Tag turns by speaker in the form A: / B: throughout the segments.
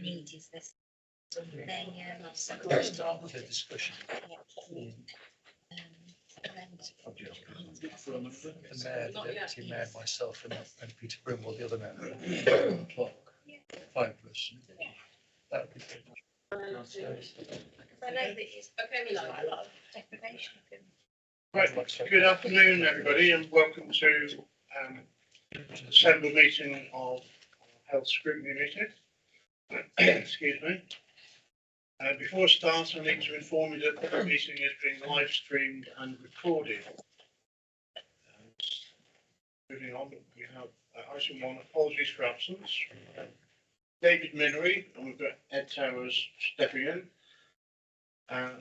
A: need is this something
B: Start with the discussion. The mayor, the deputy mayor, myself, and Peter Brimwell, the other member. 11 o'clock. 5 of us. That would be good.
A: I know that it's okay, a lot of deprivation of him.
C: Right, good afternoon, everybody, and welcome to December meeting of Health Scrutiny meeting. Excuse me. Before I start, I need to inform you that the meeting is being live streamed and recorded. Moving on, we have item 1, apologies for absence. David Minery, and we've got Ed Towers stepping in.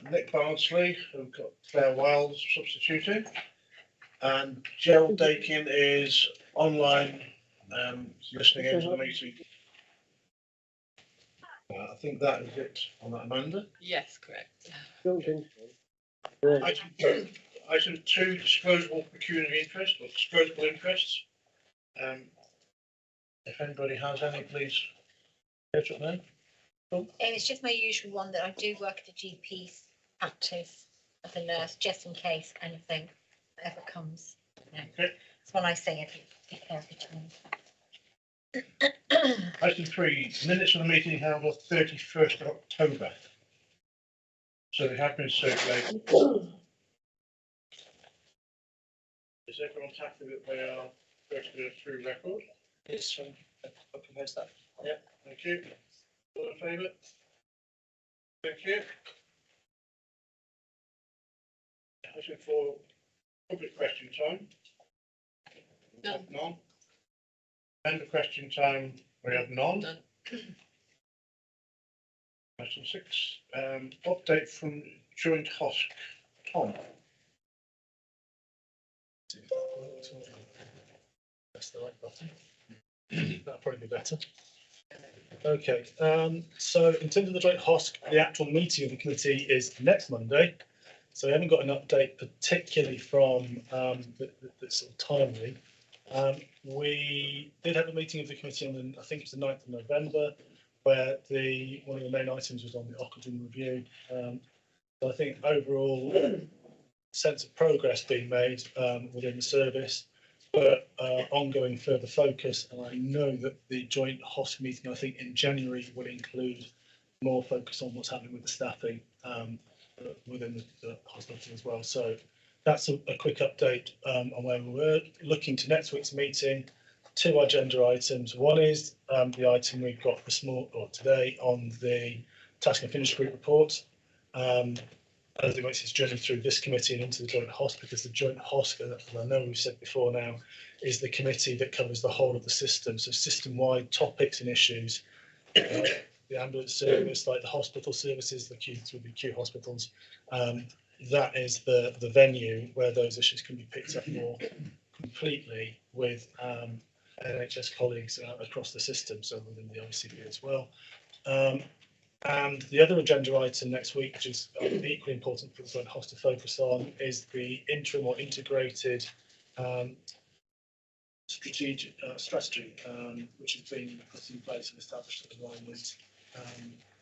C: Nick Bardsley, who've got Claire Wiles substituting. And Gerald Dakin is online listening into the meeting. I think that is it on that, Amanda.
D: Yes, correct.
C: Item 2, disclosable pecuniary interest or disclosable interests. If anybody has any, please get it there.
A: It's just my usual one that I do work at a GP's practice as a nurse, just in case anything ever comes.
C: Okay.
A: It's one I say every time.
C: Item 3, minutes of the meeting held on 31st of October. So they have been circulated. Is everyone happy that they are going to go through record?
B: Yes, I propose that.
C: Yeah, thank you. All in favour? Thank you. Item 4, public question time.
D: None.
C: None. Member question time, we have none.
D: None.
C: Item 6, update from joint HOSC. Tom.
E: That's the right button. That'll probably be better. Okay, so in terms of the joint HOSC, the actual meeting of the committee is next Monday. So we haven't got an update particularly from that's sort of timely. We did have a meeting of the committee on I think it was the 9th of November, where one of the main items was on the Ockenden review. So I think overall sense of progress being made within the service, but ongoing further focus. And I know that the joint HOSC meeting, I think in January, will include more focus on what's happening with the staffing within the hospital as well. So that's a quick update on where we were. Looking to next week's meeting, 2 agenda items. One is the item we've got today on the task and finish group report. As it makes its journey through this committee and into the joint HOSC, because the joint HOSC, as I know we've said before now, is the committee that covers the whole of the system. So system-wide topics and issues, the ambulance service, like the hospital services, the Q hospitals. That is the venue where those issues can be picked up more completely with NHS colleagues across the system, so within the ICB as well. And the other agenda item next week, which is equally important for the joint HOSC to focus on, is the interim or integrated strategic strategy, which has been put in place and established at the moment.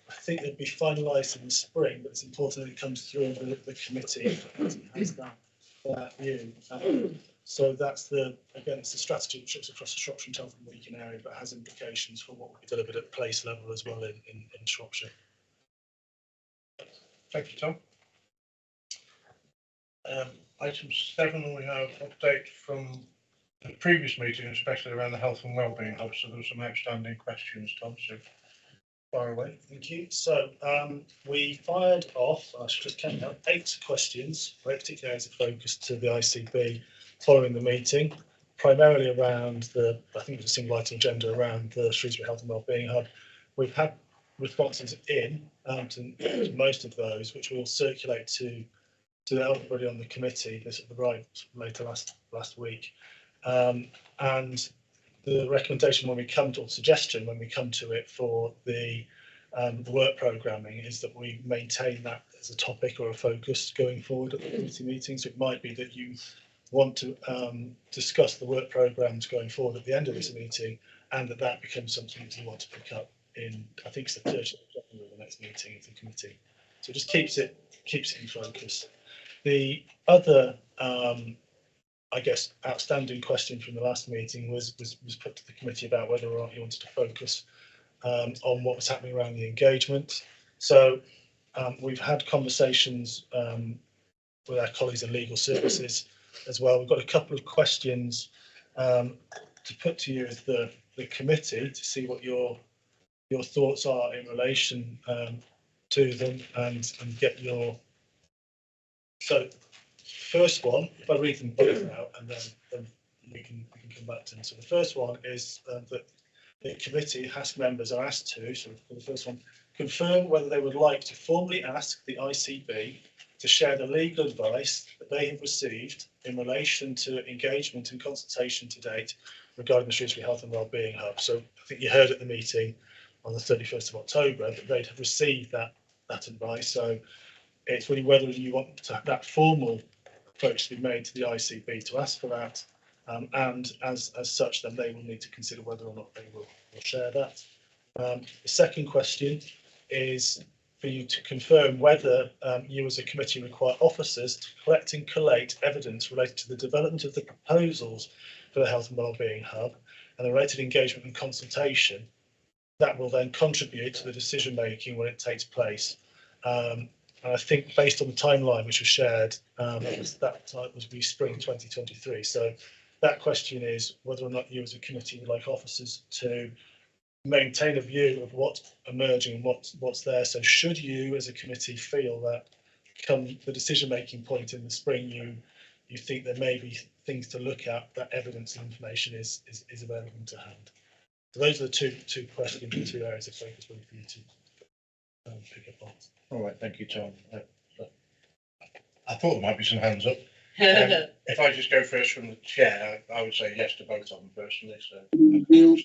E: I think it'll be finalised in the spring, but it's important that it comes through the committee and has that view. So that's it's the strategy which looks across the Shropshire and Cheltenham region area, but has implications for what will be delivered at place level as well in Shropshire.
C: Thank you, Tom. Item 7, we have update from the previous meeting, especially around the health and wellbeing hub. So there were some outstanding questions, Tom. So fire away.
E: Thank you. So we fired off, I should just count out, 8 questions, very particular areas of focus to the ICB following the meeting, primarily around I think it was a single item agenda around the Shrewsbury Health and Wellbeing Hub. We've had responses in to most of those, which we'll circulate to everybody on the committee. This arrived later last week. And the recommendation when we come to, or suggestion when we come to it for the work programming, is that we maintain that as a topic or a focus going forward at the committee meetings. So it might be that you want to discuss the work programmes going forward at the end of this meeting, and that becomes something that you want to pick up in I think it's the 30th of January, the next meeting of the committee. So it just keeps it in focus. The other, I guess, outstanding question from the last meeting was put to the committee about whether or not you wanted to focus on what was happening around the engagement. So we've had conversations with our colleagues in legal services as well. We've got a couple of questions to put to you as the committee to see what your thoughts are in relation to them and get your. So first one, if I read them both out and then we can come back to them. So the first one is that the committee members are asked to, so for the first one, confirm whether they would like to formally ask the ICB to share the legal advice that they have received in relation to engagement and consultation to date regarding the Shrewsbury Health and Wellbeing Hub. So I think you heard at the meeting on the 31st of October that they'd have received that advice. So it's really whether you want to have that formal approach to be made to the ICB to ask for that, and as such, then they will need to consider whether or not they will share that. The second question is for you to confirm whether you as a committee require officers to collect and collate evidence related to the development of the proposals for the Health and Wellbeing Hub and the related engagement and consultation that will then contribute to the decision making when it takes place. And I think based on the timeline which was shared, that was spring 2023. So that question is whether or not you as a committee would like officers to maintain a view of what's emerging and what's there. So should you as a committee feel that come the decision making point in the spring, you think there may be things to look at, that evidence and information is available to hand. So those are the two questions, the two areas of focus really for you to pick up on.
C: All right, thank you, Tom. I thought there might be some hands up. If I just go first from the chair, I would say yes to both of them personally. So,
F: real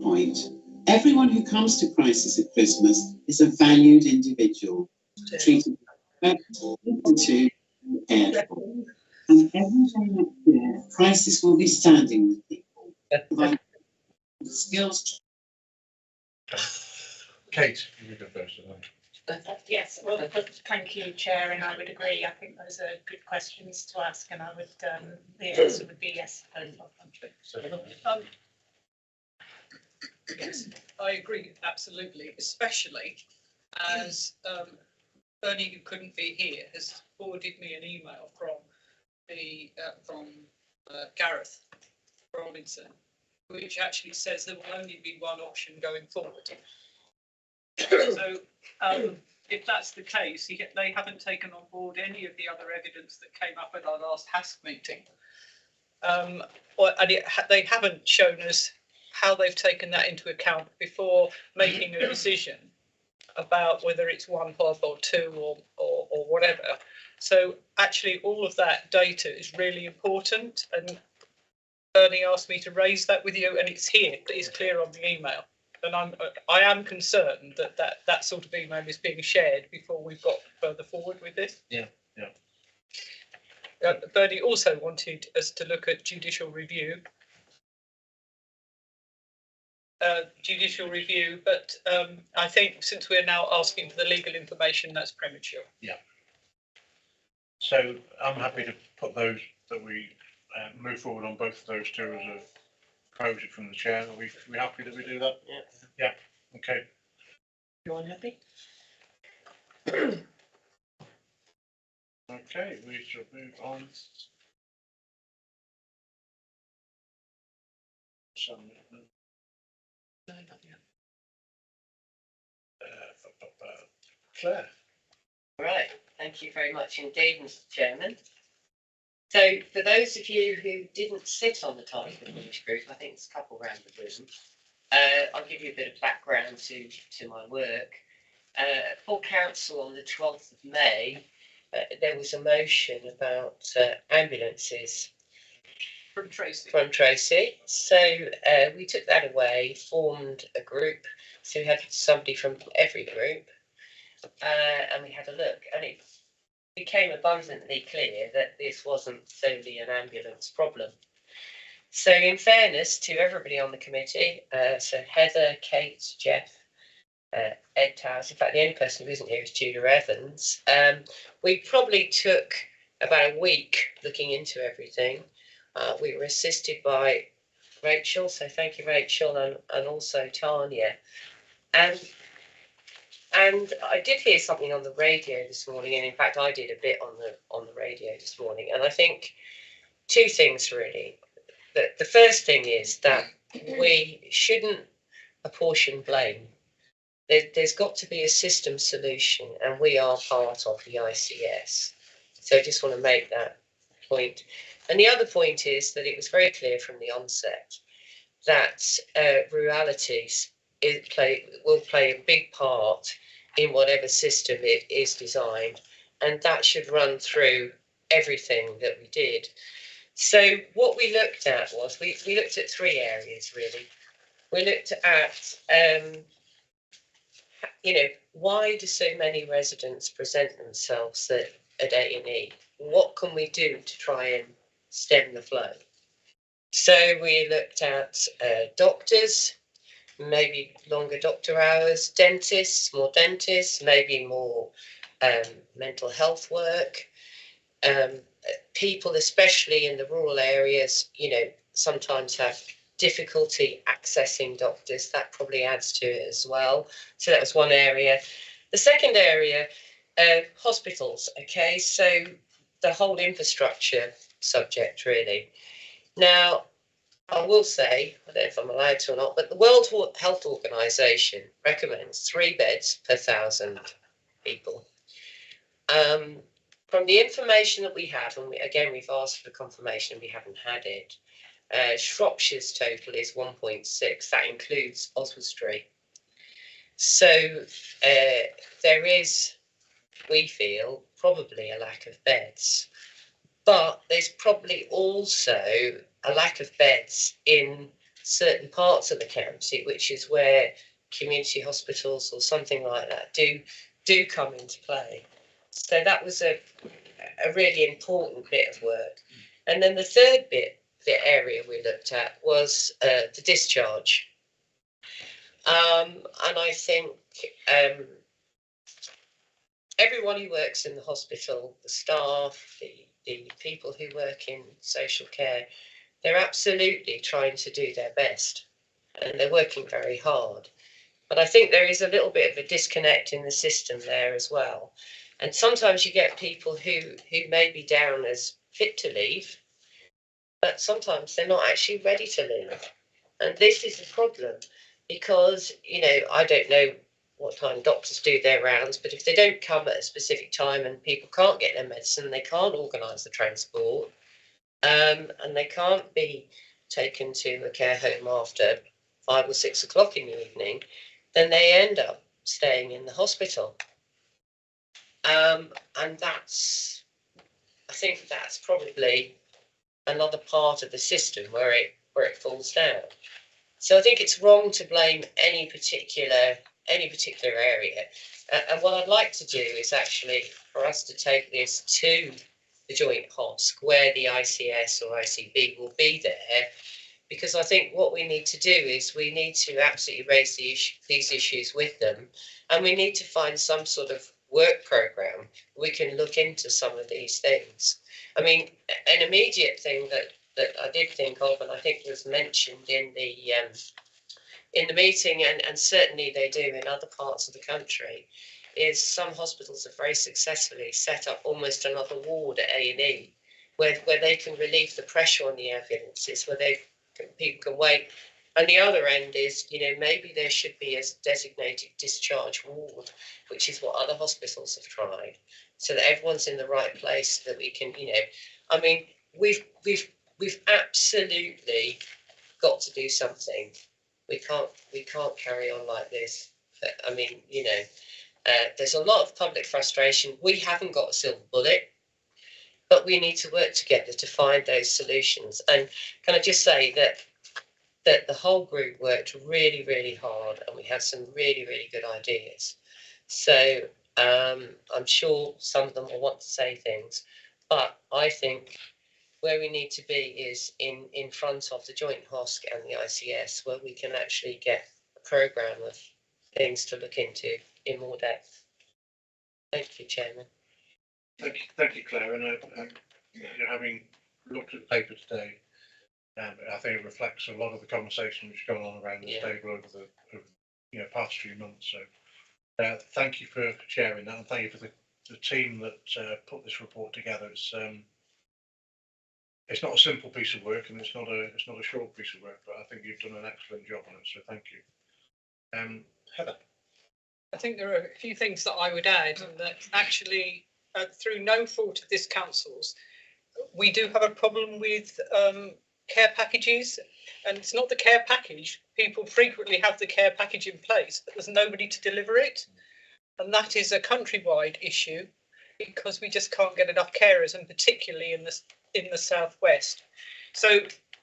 F: point. Everyone who comes to crisis at Christmas is a valued individual, treated with respect, listened to, and cared for. And every day next year, crisis will be standing with people, providing skills.
C: Kate, you go first.
G: Yes, well, thank you, Chair, and I would agree. I think those are good questions to ask, and I would, the answer would be yes.
H: Yes, I agree, absolutely, especially as Bernie, who couldn't be here, has forwarded me an email from Gareth Robinson, which actually says there will only be one option going forward. So if that's the case, they haven't taken on board any of the other evidence that came up at our last HASC meeting. They haven't shown us how they've taken that into account before making a decision about whether it's one pub or two or whatever. So actually all of that data is really important, and Bernie asked me to raise that with you, and it's here, it's clear on the email. And I am concerned that sort of email is being shared before we've got further forward with this.
C: Yeah.
H: Bernie also wanted us to look at judicial review. But I think since we're now asking for the legal information, that's premature.
C: Yeah. So I'm happy to put those that we move forward on both of those two as a project from the chair. Are we happy that we do that?
G: Yeah.
C: Yeah. Okay.
G: You unhappy?
C: Okay, we shall move on.
G: No, not yet.
C: Claire.
D: Right, thank you very much indeed, Mr. Chairman. So for those of you who didn't sit on the task force group, I think it's a couple around the room, I'll give you a bit of background to my work. For council on the 12th of May, there was a motion about ambulances
H: From Tracy.
D: So we took that away, formed a group, so we had somebody from every group, and we had a look, and it became abundantly clear that this wasn't solely an ambulance problem. So in fairness to everybody on the committee, so Heather, Kate, Jeff, Ed Towers. In fact, the only person who isn't here is Julia Evans. We probably took about a week looking into everything. We were assisted by Rachel, so thank you, Rachel, and also Tanya. And I did hear something on the radio this morning, and in fact, I did a bit on the radio this morning. And I think two things really. The first thing is that we shouldn't apportion blame. There's got to be a system solution, and we are part of the ICS. So I just want to make that point. And the other point is that it was very clear from the onset that ruralities will play a big part in whatever system it is designed, and that should run through everything that we did. So what we looked at was, we looked at three areas really. We looked at, why do so many residents present themselves at A&E? What can we do to try and stem the flow? So we looked at doctors, maybe longer doctor hours, dentists, maybe more mental health work. People, especially in the rural areas, sometimes have difficulty accessing doctors. That probably adds to it as well. So that was one area. The second area, hospitals. Okay, so the whole infrastructure subject really. Now, I will say, I don't know if I'm allowed to or not, but the World Health Organization recommends 3 beds per 1,000 people. From the information that we have, and we've asked for confirmation, we haven't had it. Shropshire's total is 1.6. That includes Oswestry. So there is, we feel, probably a lack of beds. But there's probably also a lack of beds in certain parts of the county, which is where community hospitals or something like that do come into play. So that was a really important bit of work. And then the third the area we looked at was the discharge. And I think everyone who works in the hospital, the staff, the people who work in social care, they're absolutely trying to do their best, and they're working very hard. But I think there is a little bit of a disconnect in the system there as well. And sometimes you get people who may be down as fit to leave, but sometimes they're not actually ready to leave. And this is a problem because, I don't know what time doctors do their rounds, but if they don't come at a specific time and people can't get their medicine, they can't organise the transport, and they can't be taken to a care home after 5 or 6 o'clock in the evening, then they end up staying in the hospital. And I think that's probably another part of the system where it falls down. So I think it's wrong to blame any particular area. And what I'd like to do is actually for us to take this to the joint HOSC where the ICS or ICB will be there, because I think what we need to do is we need to absolutely raise these issues with them, and we need to find some sort of work programme we can look into some of these things. I mean, an immediate thing that I did think of, and I think was mentioned in the meeting, and certainly they do in other parts of the country, is some hospitals have very successfully set up almost another ward at A&E where they can relieve the pressure on the ambulances, where people can wait. And the other end is, maybe there should be a designated discharge ward, which is what other hospitals have tried, so that everyone's in the right place, that we can, I mean, we've absolutely got to do something. We can't carry on like this. I mean, there's a lot of public frustration. We haven't got a silver bullet, but we need to work together to find those solutions. And can I just say that the whole group worked really, really hard, and we had some really, really good ideas. So I'm sure some of them will want to say things, but I think where we need to be is in front of the joint HOSC and the ICS, where we can actually get a programme of things to look into in more depth. Thank you, Chairman.
C: Thank you, Claire. And having looked at the paper today, I think it reflects a lot of the conversation which has gone on around the stable over the past few months. So thank you for sharing that, and thank you for the team that put this report together. It's not a simple piece of work, and it's not a short piece of work, but I think you've done an excellent job on it. So thank you, Heather.
H: I think there are a few things that I would add, and that actually, through no fault of this council's, we do have a problem with care packages, and it's not the care package. People frequently have the care package in place, but there's nobody to deliver it, and that is a countrywide issue because we just can't get enough carers, and particularly in the southwest. So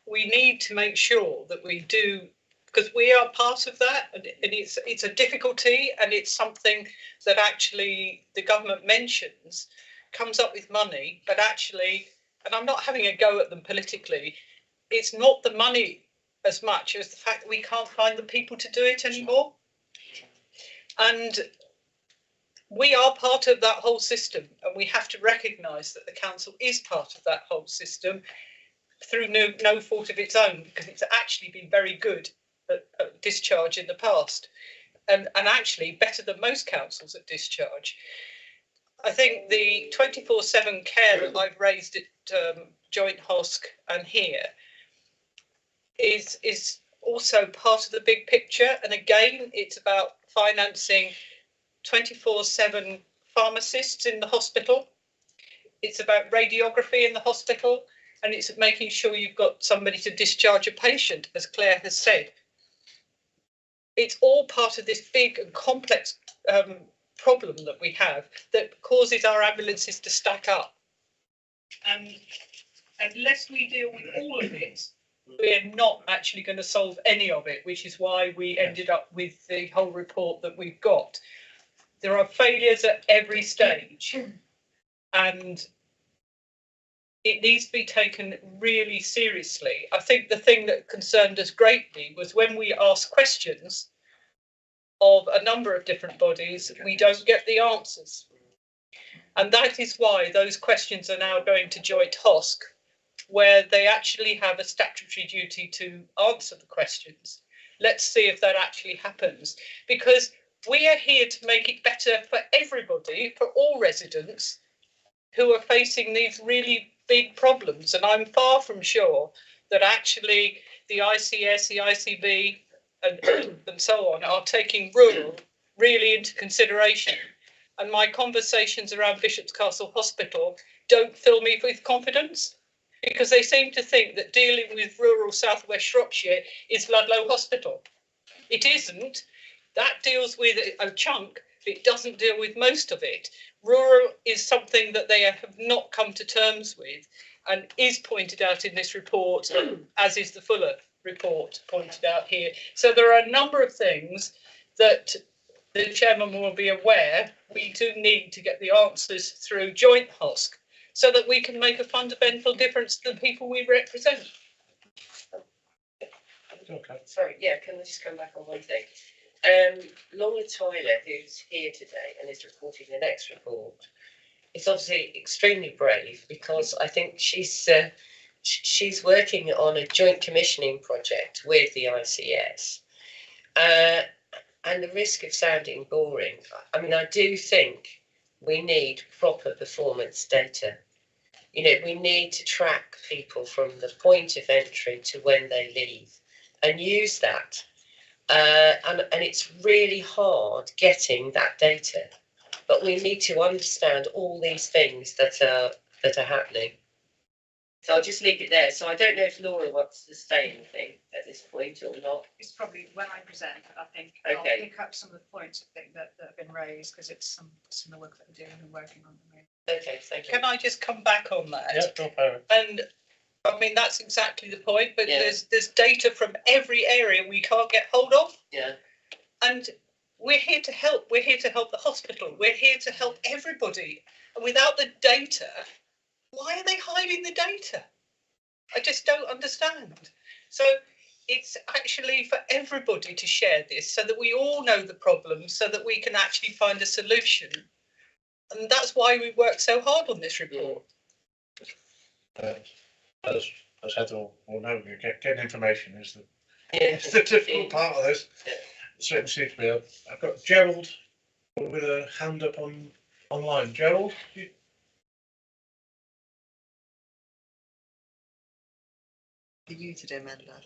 H: we need to make sure that we do, because we are part of that, and it's a difficulty, and it's something that actually the government mentions, comes up with money, but actually, and I'm not having a go at them politically, it's not the money as much as the fact that we can't find the people to do it anymore. And we are part of that whole system, and we have to recognise that the council is part of that whole system through no fault of its own, because it's actually been very good at discharge in the past, and actually better than most councils at discharge. I think the 24/7 care that I've raised at Joint Hosc and here is also part of the big picture. And again, it's about financing 24/7 pharmacists in the hospital. It's about radiography in the hospital, and it's making sure you've got somebody to discharge a patient, as Claire has said. It's all part of this big and complex problem that we have that causes our ambulances to stack up. And unless we deal with all of it, we're not actually going to solve any of it, which is why we ended up with the whole report that we've got. There are failures at every stage, and it needs to be taken really seriously. I think the thing that concerned us greatly was when we asked questions of a number of different bodies, we don't get the answers. And that is why those questions are now going to Joint Hosc, where they actually have a statutory duty to answer the questions. Let's see if that actually happens, because we are here to make it better for everybody, for all residents who are facing these really big problems. And I'm far from sure that actually the ICS, the ICB and so on are taking rural really into consideration. And my conversations around Bishop's Castle Hospital don't fill me with confidence, because they seem to think that dealing with rural southwest Shropshire is Ludlow Hospital. It isn't. That deals with a chunk, but it doesn't deal with most of it. Rural is something that they have not come to terms with, and is pointed out in this report, as is the Fuller report pointed out here. So there are a number of things that the chairman will be aware we do need to get the answers through Joint Hosc, so that we can make a fundamental difference to the people we represent.
B: Okay.
D: Sorry, yeah, can I just come back on one thing? Laura Tyler, who's here today and is reporting the next report, is obviously extremely brave, because I think she's working on a joint commissioning project with the ICS. And the risk of sounding boring, I mean, I do think we need proper performance data. You know, we need to track people from the point of entry to when they leave, and use that. And it's really hard getting that data, but we need to understand all these things that are happening. So I'll just leave it there. So I don't know if Laura wants to say anything at this point or not.
G: It's probably when I present, I think
D: Okay.
G: I'll pick up some of the points I think that have been raised, because it's some of the work that we're doing and working on.
D: Okay, thank you.
H: Can I just come back on that?
B: Yeah, drop out.
H: And I mean, that's exactly the point, but
D: Yeah.
H: there's data from every area we can't get hold of.
D: Yeah.
H: And we're here to help. We're here to help the hospital. We're here to help everybody. And without the data, why are they hiding the data? I just don't understand. So it's actually for everybody to share this so that we all know the problems, so that we can actually find a solution. And that's why we work so hard on this report.
C: As Heather will know, getting information is the,
D: Yeah.
C: is the difficult part of this.
D: Yeah.
C: It certainly seems to be. I've got Gerald with a hand up online. Gerald,
I: You muted him, Amanda.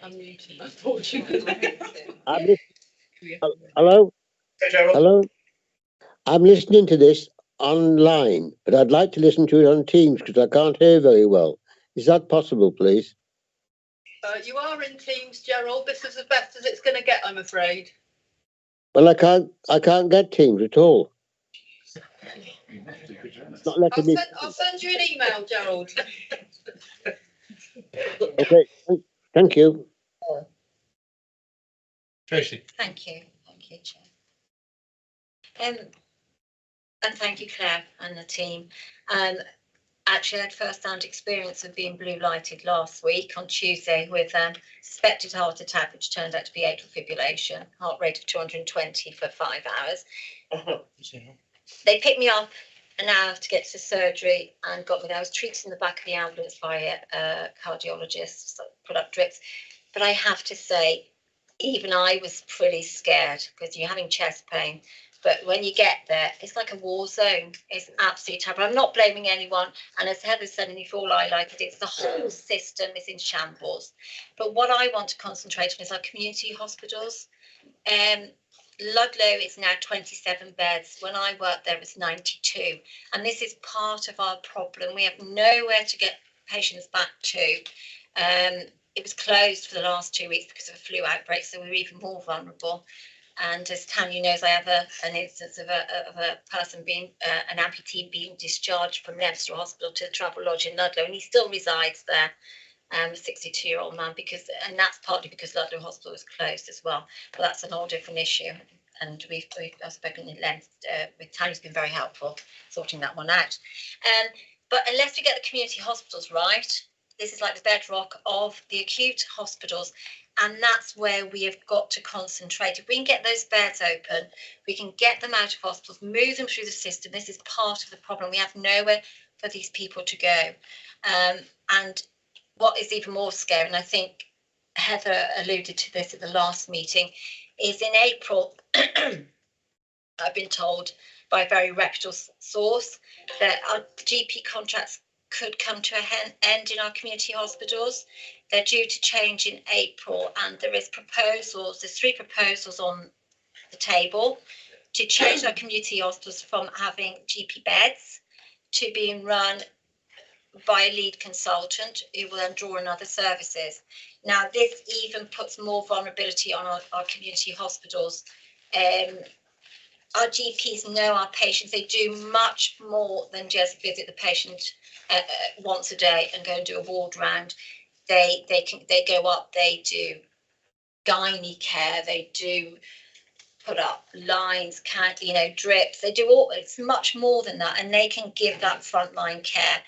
G: I'm muted, unfortunately.
J: Hello,
C: hey Gerald.
J: hello. I'm listening to this online, but I'd like to listen to it on Teams because I can't hear very well. Is that possible, please?
H: You are in Teams, Gerald. This is as best as it's going to get, I'm afraid.
J: Well, I can't get Teams at all. It's not letting me.
H: I'll send you an email, Gerald.
J: Okay, thank you.
C: Tracy.
A: Thank you, Chair. And thank you, Claire and the team. Actually, I had first-hand experience of being blue lighted last week on Tuesday with suspected heart attack, which turned out to be atrial fibrillation, heart rate of 220 for 5 hours. They picked me up an hour to get to surgery and got me there. I was treated in the back of the ambulance by a cardiologist, so put up drips. But I have to say, even I was pretty scared because you're having chest pain. But when you get there, it's like a war zone. It's absolutely terrible. I'm not blaming anyone. And as Heather said, and you've all highlighted, it's the whole system is in shambles. But what I want to concentrate on is our community hospitals. Ludlow is now 27 beds. When I worked there, it was 92. And this is part of our problem. We have nowhere to get patients back to. It was closed for the last 2 weeks because of a flu outbreak, so we're even more vulnerable. And as Tanya knows, I have an instance of a person being an amputee being discharged from Leicester Hospital to the Travel Lodge in Ludlow, and he still resides there. A 62-year-old man, and that's partly because Ludlow Hospital was closed as well. But that's an whole different issue, and we've spoken at length with Tanya's been very helpful sorting that one out. But unless we get the community hospitals right, this is like the bedrock of the acute hospitals. And that's where we have got to concentrate. If we can get those beds open, we can get them out of hospitals, move them through the system. This is part of the problem. We have nowhere for these people to go. And what is even more scary, and I think Heather alluded to this at the last meeting, is in April, I've been told by a very reputable source that our GP contracts could come to an end in our community hospitals. They're due to change in April, and there's 3 proposals on the table to change our community hospitals from having GP beds to being run by a lead consultant who will then draw in other services. Now, this even puts more vulnerability on our community hospitals. Our GPs know our patients. They do much more than just visit the patient once a day and go and do a ward round. They go up, they do gynae care, they do put up lines, drips, they do all, it's much more than that, and they can give that frontline care.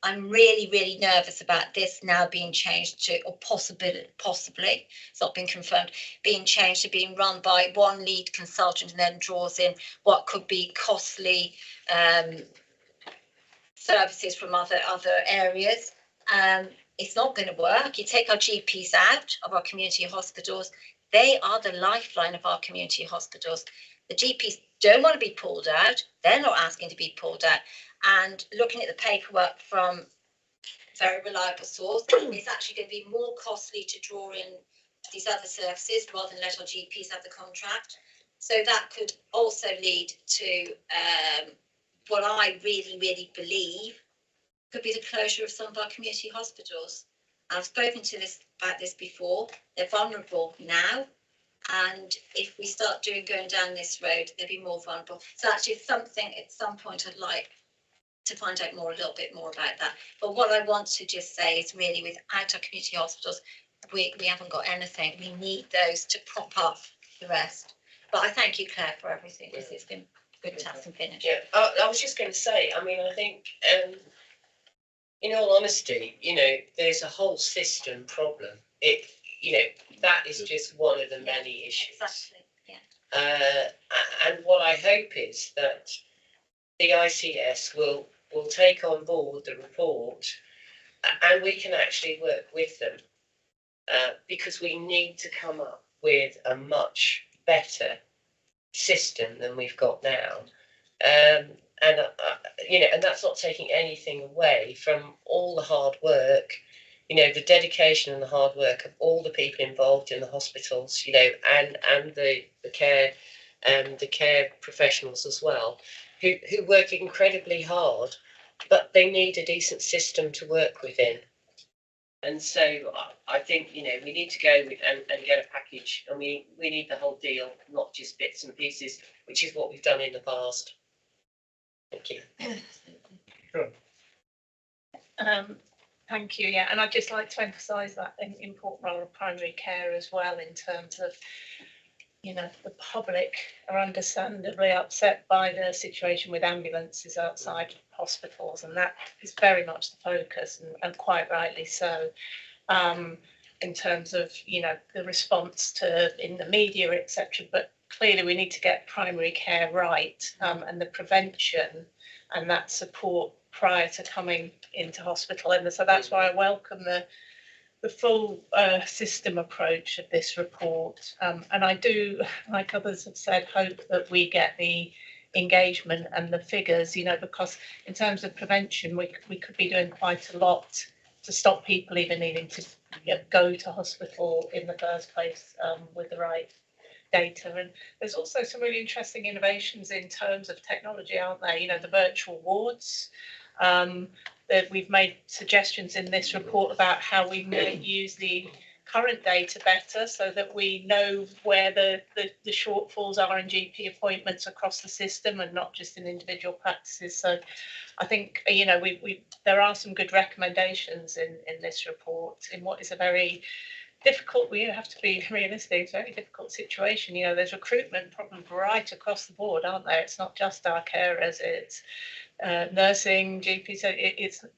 A: I'm really, really nervous about this now being changed to, or possibly, it's not been confirmed, being changed to being run by one lead consultant and then draws in what could be costly services from other areas. It's not going to work. You take our GPs out of our community hospitals, they are the lifeline of our community hospitals. The GPs don't want to be pulled out. They're not asking to be pulled out. And looking at the paperwork from a very reliable source, it's actually going to be more costly to draw in these other services rather than let our GPs have the contract. So that could also lead to what I really, really believe could be the closure of some of our community hospitals. I've spoken to about this before. They're vulnerable now. And if we start going down this road, they'll be more vulnerable. So actually something at some point I'd like to find out a little bit more about that. But what I want to just say is really without our community hospitals, we haven't got anything. We need those to prop up the rest. But I thank you, Claire, for everything, because it's been good to have some finish.
D: Yeah, I was just going to say, I mean, I think in all honesty, there's a whole system problem. That is just one of the many issues.
A: Exactly. Yeah.
D: And what I hope is that the ICS will take on board the report, and we can actually work with them, because we need to come up with a much better system than we've got now. And that's not taking anything away from all the hard work, the dedication and the hard work of all the people involved in the hospitals, and the care professionals as well, who work incredibly hard, but they need a decent system to work within. And so I think, we need to go and get a package, and we need the whole deal, not just bits and pieces, which is what we've done in the past. Thank you.
B: Sure.
G: Thank you. Yeah, and I'd just like to emphasise that important role of primary care as well, in terms of, the public are understandably upset by the situation with ambulances outside hospitals, and that is very much the focus, and quite rightly so. In terms of, the response in the media, etc. But clearly we need to get primary care right, and the prevention and that support prior to coming into hospital. And so that's why I welcome the full system approach of this report. And I do, like others have said, hope that we get the engagement and the figures, because in terms of prevention, we could be doing quite a lot to stop people even needing to go to hospital in the first place, with the right data. And there's also some really interesting innovations in terms of technology, aren't there? The virtual wards. That we've made suggestions in this report about how we may use the current data better, so that we know where the shortfalls are in GP appointments across the system, and not just in individual practices. So I think, there are some good recommendations in this report, in what is a very difficult, we have to be realistic, it's a very difficult situation. There's recruitment problems right across the board, aren't there? It's not just our carers, it's nursing, GPs.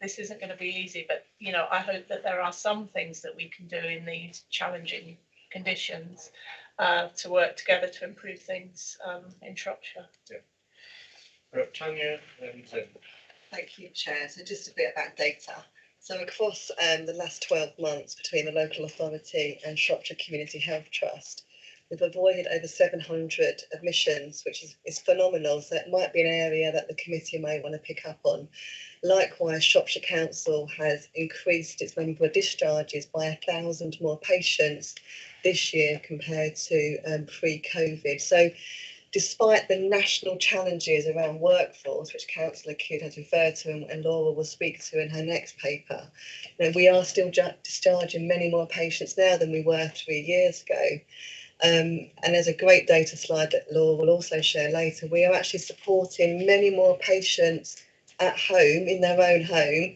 G: This isn't going to be easy, but I hope that there are some things that we can do in these challenging conditions to work together to improve things in Shropshire.
C: Yeah. Tanya and Zen.
I: Thank you, Chair. So just a bit about data. So across the last 12 months, between the local authority and Shropshire Community Health Trust, we've avoided over 700 admissions, which is phenomenal. So it might be an area that the committee may want to pick up on. Likewise, Shropshire Council has increased its number of discharges by 1,000 more patients this year compared to pre-COVID. So despite the national challenges around workforce, which Councillor Kidd has referred to and Laura will speak to in her next paper, we are still discharging many more patients now than we were 3 years ago. And there's a great data slide that Laura will also share later. We are actually supporting many more patients at home, in their own home,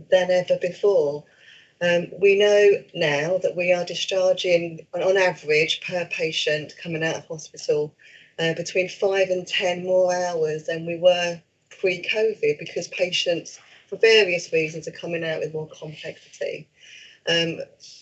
I: than ever before. We know now that we are discharging, on average, per patient coming out of hospital, between 5 and 10 more hours than we were pre-COVID, because patients, for various reasons, are coming out with more complexity.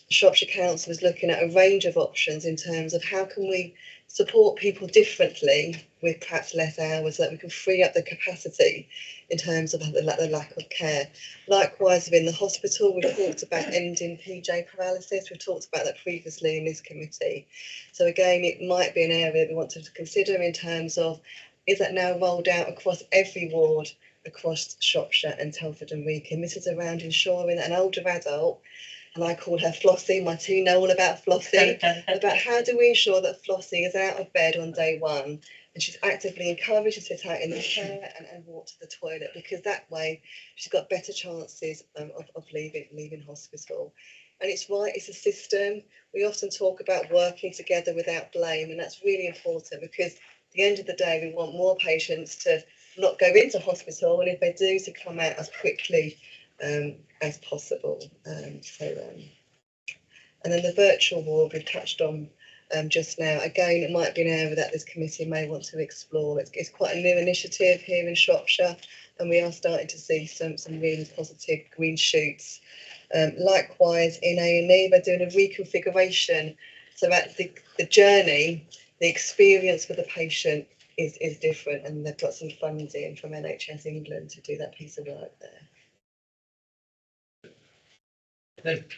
I: Shropshire Council is looking at a range of options in terms of how can we support people differently with perhaps less hours, so that we can free up the capacity in terms of the lack of care. Likewise, within the hospital, we've talked about ending PJ paralysis. We've talked about that previously in this committee. So again, it might be an area we want to consider in terms of, is that now rolled out across every ward across Shropshire and Telford and Wrekin? This is around ensuring that an older adult, and I call her Flossie, my two know all about Flossie, about how do we ensure that Flossie is out of bed on day one, and she's actively encouraged to sit out in the chair and walk to the toilet, because that way she's got better chances of leaving hospital. And it's right, it's a system. We often talk about working together without blame, and that's really important, because at the end of the day, we want more patients to not go into hospital, and if they do, to come out as quickly as possible. And then the virtual ward we've touched on just now. Again, it might be an area that this committee may want to explore. It's quite a new initiative here in Shropshire, and we are starting to see some really positive green shoots. Likewise, in A&E, they're doing a reconfiguration so that the journey, the experience for the patient is different, and they've got some funding from NHS England to do that piece of work there.
A: Thank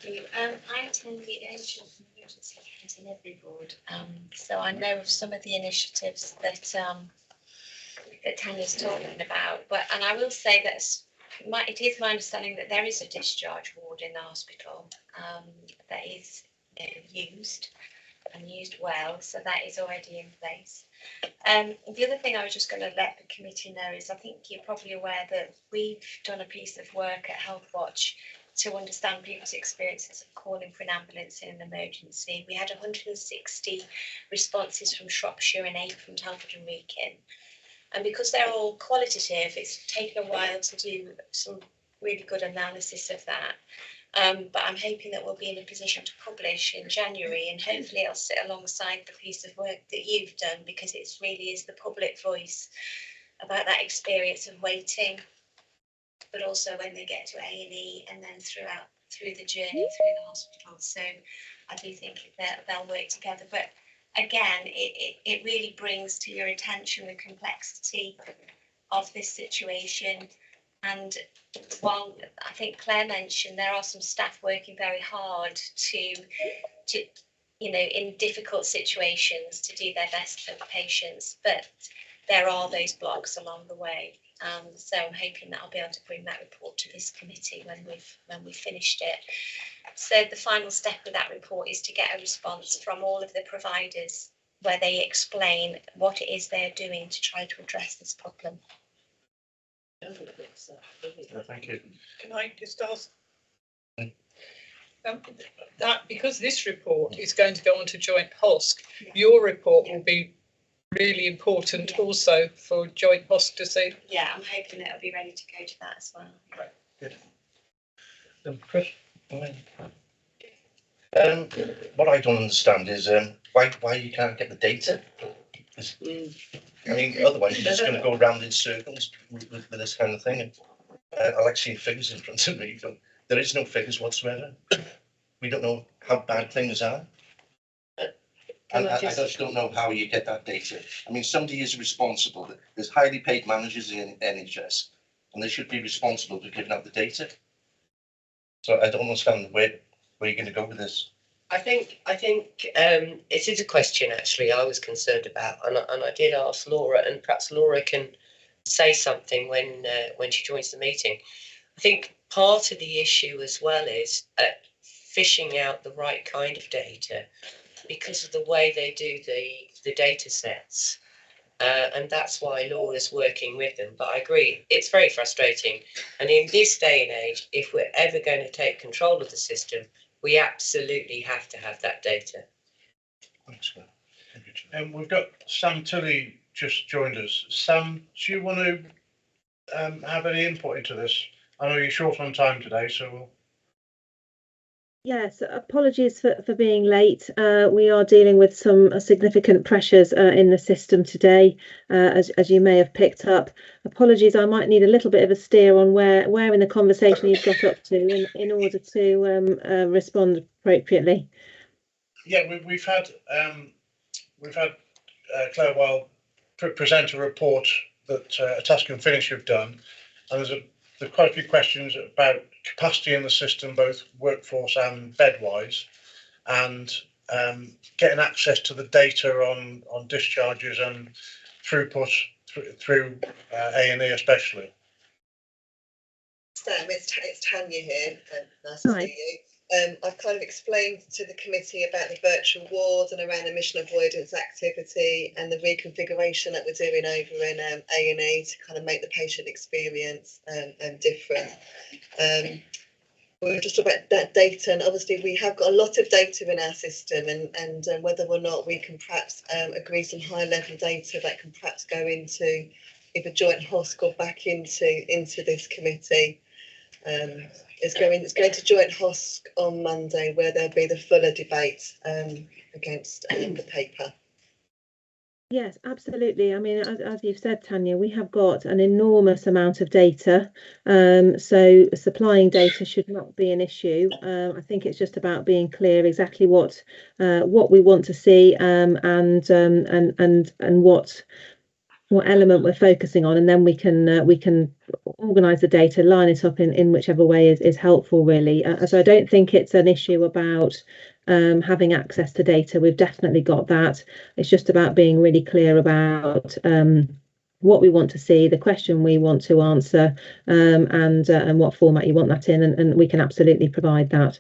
A: you. I attend the emergency committee in every board, so I know of some of the initiatives that Tanya's talking about. And I will say that it is my understanding that there is a discharge ward in the hospital that is used and used well, so that is already in place. The other thing I was just going to let the committee know is I think you're probably aware that we've done a piece of work at Health Watch to understand people's experiences of calling for an ambulance in an emergency. We had 160 responses from Shropshire and 8 from Telford and Wrekin. And because they're all qualitative, it's taken a while to do some really good analysis of that. But I'm hoping that we'll be in a position to publish in January, and hopefully it'll sit alongside the piece of work that you've done, because it really is the public voice about that experience of waiting, but also when they get to A&E and then through the journey through the hospital. So I do think that they'll work together. But again, it really brings to your attention the complexity of this situation. And while I think Claire mentioned there are some staff working very hard to in difficult situations to do their best for the patients, but there are those blocks along the way. So I'm hoping that I'll be able to bring that report to this committee when we've finished it. So the final step of that report is to get a response from all of the providers where they explain what it is they're doing to try to address this problem.
B: Thank you.
H: Can I just ask? That because this report is going to go on to Joint HOSC, your report will be really important also for Joint HOSC to see.
A: Yeah, I'm hoping that it'll be ready to go to that as well.
B: Right, good.
K: Chris? What I don't understand is why you can't get the data. I mean, otherwise you're just going to go around in circles with this kind of thing. I like seeing figures in front of me, but there is no figures whatsoever. We don't know how bad things are. And I just don't know how you get that data. I mean, somebody is responsible. There's highly paid managers in NHS, and they should be responsible for giving out the data. So I don't understand where you're going to go with this.
D: I think it is a question actually I was concerned about, and I did ask Laura, and perhaps Laura can say something when she joins the meeting. I think part of the issue as well is fishing out the right kind of data because of the way they do the data sets, and that's why Laura's working with them. But I agree, it's very frustrating, and in this day and age, if we're ever going to take control of the system, we absolutely have to have that data.
C: And we've got Sam Tilley just joined us. Sam, do you want to have any input into this? I know you're short on time today, so we'll...
L: Yes, apologies for being late. We are dealing with some significant pressures in the system today, as you may have picked up. Apologies, I might need a little bit of a steer on where in the conversation you've got up to in order to respond appropriately.
C: Yeah, we've had Claire Wild present a report that a task and finish have done, and there's quite a few questions about capacity in the system, both workforce and bed-wise, and getting access to the data on discharges and throughput through A&E especially.
I: Sam, it's Tanya here. Nice to see you. I've kind of explained to the committee about the virtual wards and around emission avoidance activity and the reconfiguration that we're doing over in A&E to kind of make the patient experience different. We were just talking about that data, and obviously we have got a lot of data in our system, and whether or not we can perhaps agree some high level data that can perhaps go into either Joint HOSC or back into this committee. It's going to joint HOSC on Monday, where there'll be the fuller debate against the paper.
L: Yes, absolutely. I mean, as you've said, Tanya, we have got an enormous amount of data. So supplying data should not be an issue. I think it's just about being clear exactly what we want to see and what element we're focusing on, and then we can organise the data, line it up in whichever way is helpful, really. So I don't think it's an issue about having access to data. We've definitely got that. It's just about being really clear about what we want to see, the question we want to answer, and what format you want that in, and we can absolutely provide that.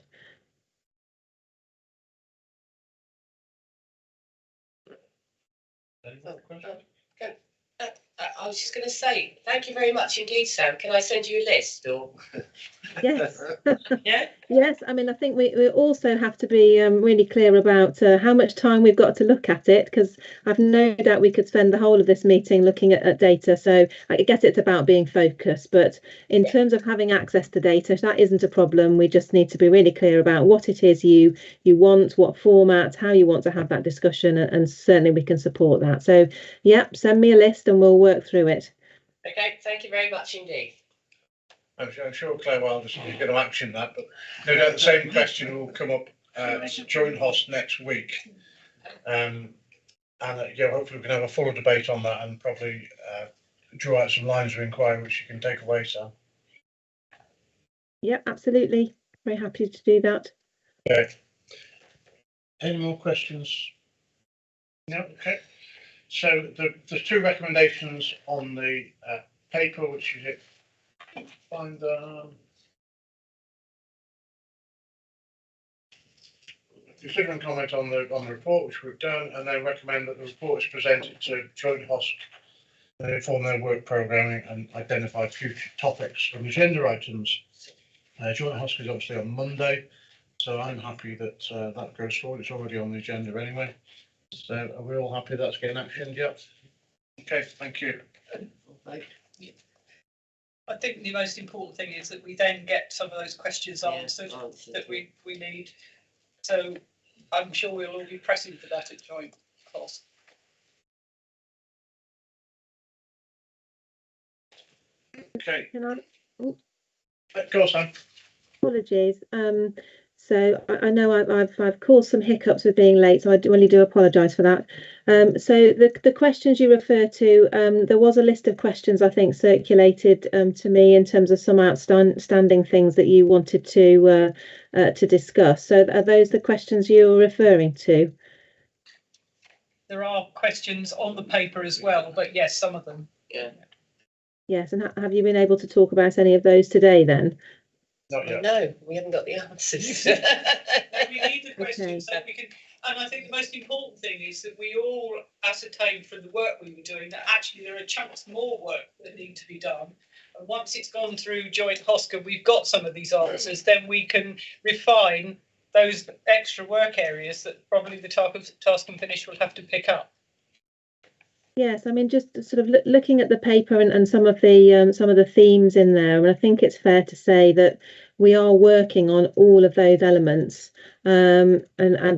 D: I was just going to say, thank you very much indeed, Sam. Can I send you a list? Or
L: Yes.
D: yeah.
L: Yes, I mean, I think we also have to be really clear about how much time we've got to look at it, because I've no doubt we could spend the whole of this meeting looking at data. So I guess it's about being focused. But in terms of having access to data, that isn't a problem. We just need to be really clear about what it is you want, what format, how you want to have that discussion, and certainly we can support that. So, yeah, send me a list and we'll work through it.
D: Okay, thank you very much indeed.
C: I'm sure Claire Wilder's going to action that, but no doubt the same question will come up joint HOSC next week. And yeah, hopefully we can have a fuller debate on that and probably draw out some lines of inquiry which you can take away, Sam.
L: Yeah, absolutely. Very happy to do that.
C: Okay. Any more questions? No. Okay. So there's two recommendations on the paper, which is it. Find consider and comment on the report, which we've done, and then recommend that the report is presented to joint HOSC. They inform their work programming and identify future topics and agenda items. Joint HOSC is obviously on Monday, so I'm happy that that goes forward. It's already on the agenda anyway. So are we all happy that's getting actioned? Yeah. Okay, thank you.
H: I think the most important thing is that we then get some of those questions answered that we need. So I'm sure we'll all be pressing for that at joint HOSC.
C: Okay.
L: Can I? Oh.
C: Go on, Sam.
L: Apologies. So I know I've caused some hiccups with being late, so I really do apologise for that. So the questions you refer to, there was a list of questions I think circulated to me in terms of some outstanding things that you wanted to discuss. So are those the questions you're referring to?
H: There are questions on the paper as well, but yes, some of them.
D: Yeah.
L: Yes, and have you been able to talk about any of those today then?
C: Not yet.
D: No, we haven't got the answers.
H: We need the questions
L: Okay.
H: so we can, and I think the most important thing is that we all ascertained from the work we were doing that actually there are chunks more work that need to be done. And once it's gone through joint HOSC and we've got some of these answers, then we can refine those extra work areas that probably the task and finish will have to pick up.
L: Yes, I mean, just sort of looking at the paper and some of the themes in there, and I think it's fair to say that we are working on all of those elements, and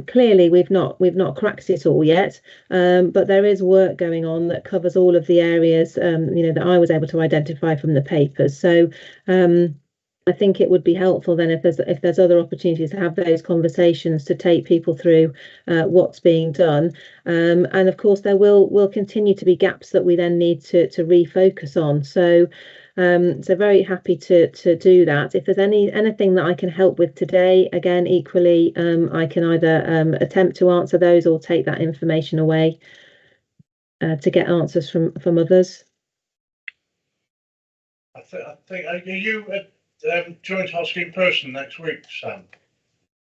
L: clearly we've not cracked it all yet, but there is work going on that covers all of the areas that I was able to identify from the papers. So I think it would be helpful then if there's other opportunities to have those conversations to take people through what's being done, and of course there will continue to be gaps that we then need to refocus on. So very happy to do that. If there's anything that I can help with today, again equally I can either attempt to answer those or take that information away to get answers from others.
C: I think are you at joint HOSC in person next week, Sam?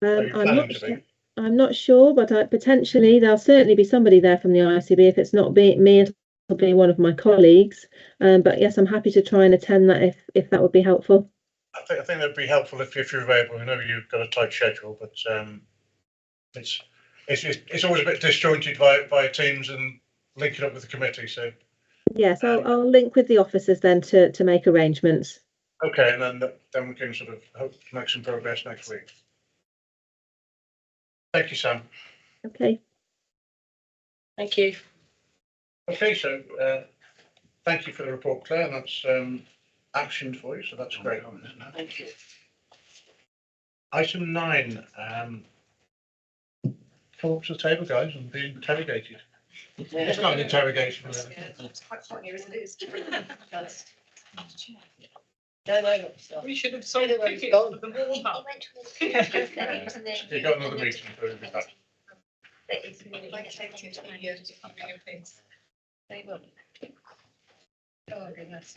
L: I'm not sure, but potentially there'll certainly be somebody there from the ICB. If it's not me, it'll be one of my colleagues. But yes, I'm happy to try and attend that if that would be helpful.
C: I think that'd be helpful if you're available. I know you've got a tight schedule, but it's always a bit disjointed via Teams and linking up with the committee. So
L: yes, I'll link with the officers then to make arrangements.
C: Okay, and then we can sort of hope to make some progress next week. Thank you, Sam.
L: Okay.
D: Thank you.
C: Okay, so thank you for the report, Claire. That's action for you, so that's great.
D: Thank you.
C: Item 9. Come up to the table, guys, and be interrogated. It's not an interrogation. Really.
I: It's quite funny, isn't it?
D: No.
H: We should have sold
D: Anyway,
H: tickets
D: it's gone.
H: for the warm up.
C: You got another meeting for that.
I: Oh, goodness.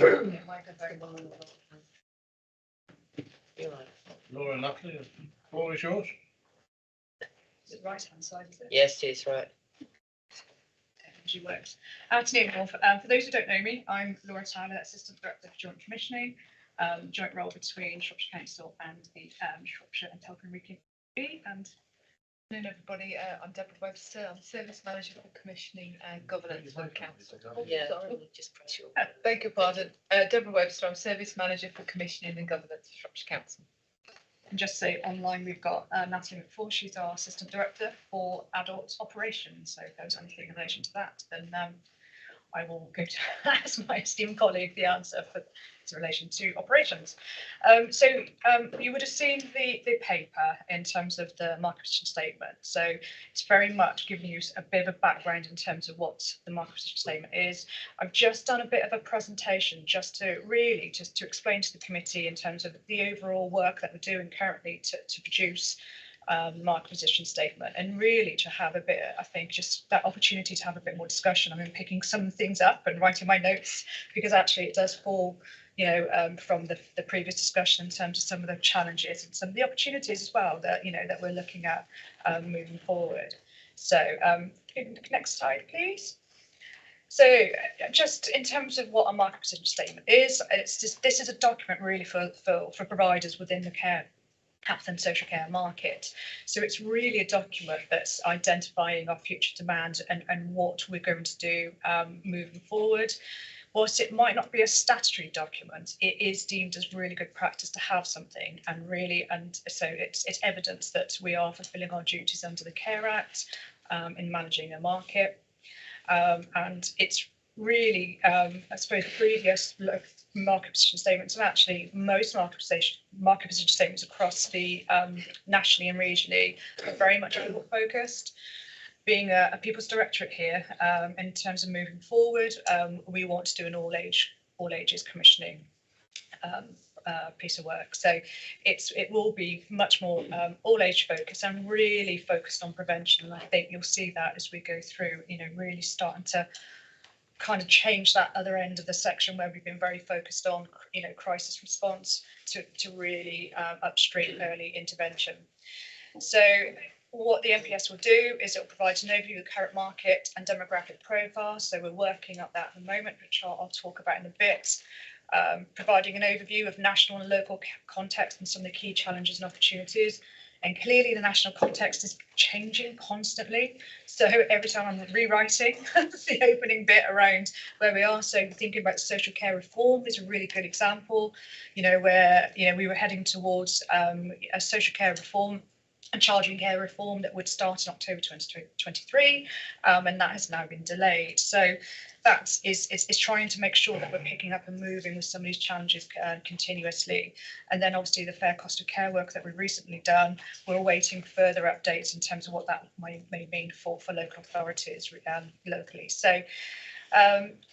C: Laura and Natalie, the floor is yours.
M: The right hand side, is it?
D: Yes, it's right.
M: She works. Afternoon, all. For those who don't know me, I'm Laura Tyler, Assistant Director for Joint Commissioning, joint role between Shropshire Council and the Shropshire and Telford Region. And
N: afternoon, everybody. I'm Deborah Webster. I'm Service Manager for Commissioning and Governance for the Council.
D: Yeah, just press your.
N: Beg your pardon. Deborah Webster. I'm Service Manager for Commissioning and Governance for Shropshire Council.
M: and just say online, we've got Natalie McFall. She's our Assistant Director for Adult Operations. So if there's anything in relation to that, then I will go to ask my esteemed colleague the answer for in relation to operations. You would have seen the paper in terms of the market position statement. So it's very much giving you a bit of a background in terms of what the market position statement is. I've just done a bit of a presentation just to explain to the committee in terms of the overall work that we're doing currently to produce market position statement, and really to have a bit, I think, just that opportunity to have a bit more discussion. I'm picking some things up and writing my notes because actually it does fall, from the previous discussion in terms of some of the challenges and some of the opportunities as well that that we're looking at moving forward. So next slide, please. So just in terms of what a market position statement is, this is a document really for providers within the health and social care market. So it's really a document that's identifying our future demand and what we're going to do moving forward. Whilst it might not be a statutory document, it is deemed as really good practice to have something, and so it's evidence that we are fulfilling our duties under the Care Act in managing a market. And it's really, I suppose, previous market position statements, and actually most market position statements across the nationally and regionally are very much people focused. Being a People's Directorate here, in terms of moving forward, we want to do an all ages commissioning piece of work. So it will be much more all age focused and really focused on prevention. And I think you'll see that as we go through, really starting to kind of change that other end of the section where we've been very focused on, crisis response to really upstream early intervention. So what the MPS will do is it will provide an overview of the current market and demographic profile. So we're working up that at the moment, which I'll talk about in a bit. Providing an overview of national and local context and some of the key challenges and opportunities. And clearly the national context is changing constantly. So every time I'm rewriting the opening bit around where we are, so thinking about social care reform is a really good example, where, we were heading towards a social care reform and childcare care reform that would start in October 2023, and that has now been delayed. So that is trying to make sure that we're picking up and moving with some of these challenges continuously. And then obviously the fair cost of care work that we've recently done, we're awaiting further updates in terms of what that may mean for local authorities locally. So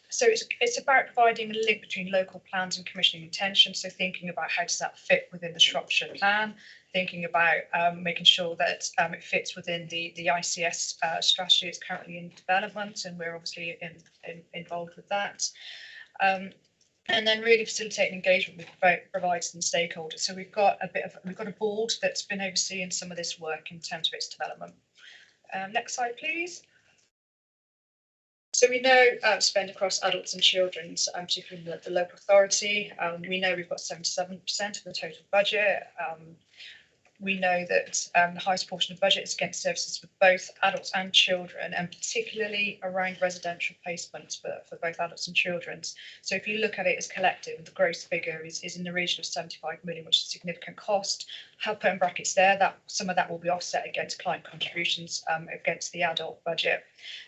M: it's about providing a link between local plans and commissioning intention. So thinking about how does that fit within the Shropshire plan, thinking about making sure that it fits within the ICS strategy that's currently in development, and we're obviously involved with that. And then really facilitating engagement with providers and stakeholders. So we've got a board that's been overseeing some of this work in terms of its development. Next slide, please. So we know spend across adults and children, particularly the local authority. We know we've got 77% of the total budget. we know that the highest portion of budget is against services for both adults and children, and particularly around residential placements for both adults and children. So if you look at it as collective, the gross figure is in the region of 75 million, which is a significant cost. Have put in brackets there that some of that will be offset against client contributions against the adult budget.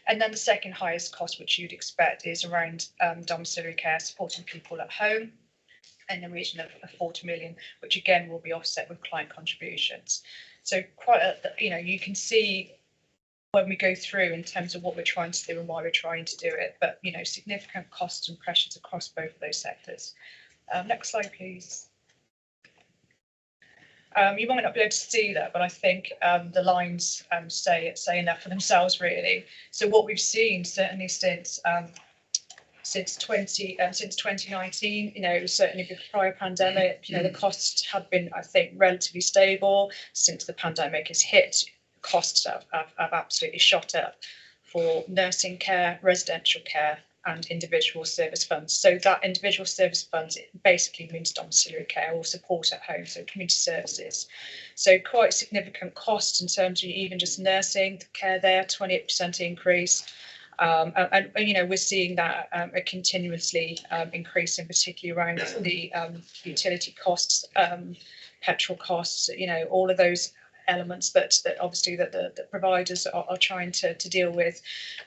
M: And then the second highest cost, which you'd expect, is around domiciliary care, supporting people at home, in the region of 40 million, which again will be offset with client contributions. So quite a, you can see when we go through in terms of what we're trying to do and why we're trying to do it, but significant costs and pressures across both of those sectors. Next slide, please. You might not be able to see that, but I think the lines say enough for themselves, really. So what we've seen, certainly since 2019, certainly before prior pandemic, the costs have been, I think, relatively stable. Since the pandemic has hit, costs have absolutely shot up for nursing care, residential care, and individual service funds. So that individual service funds, it basically means domiciliary care or support at home, so community services. So quite significant costs in terms of even just nursing care there, 28% increase. And we're seeing that a continuously increasing, particularly around the utility costs, petrol costs, all of those elements that obviously that the providers are trying to deal with.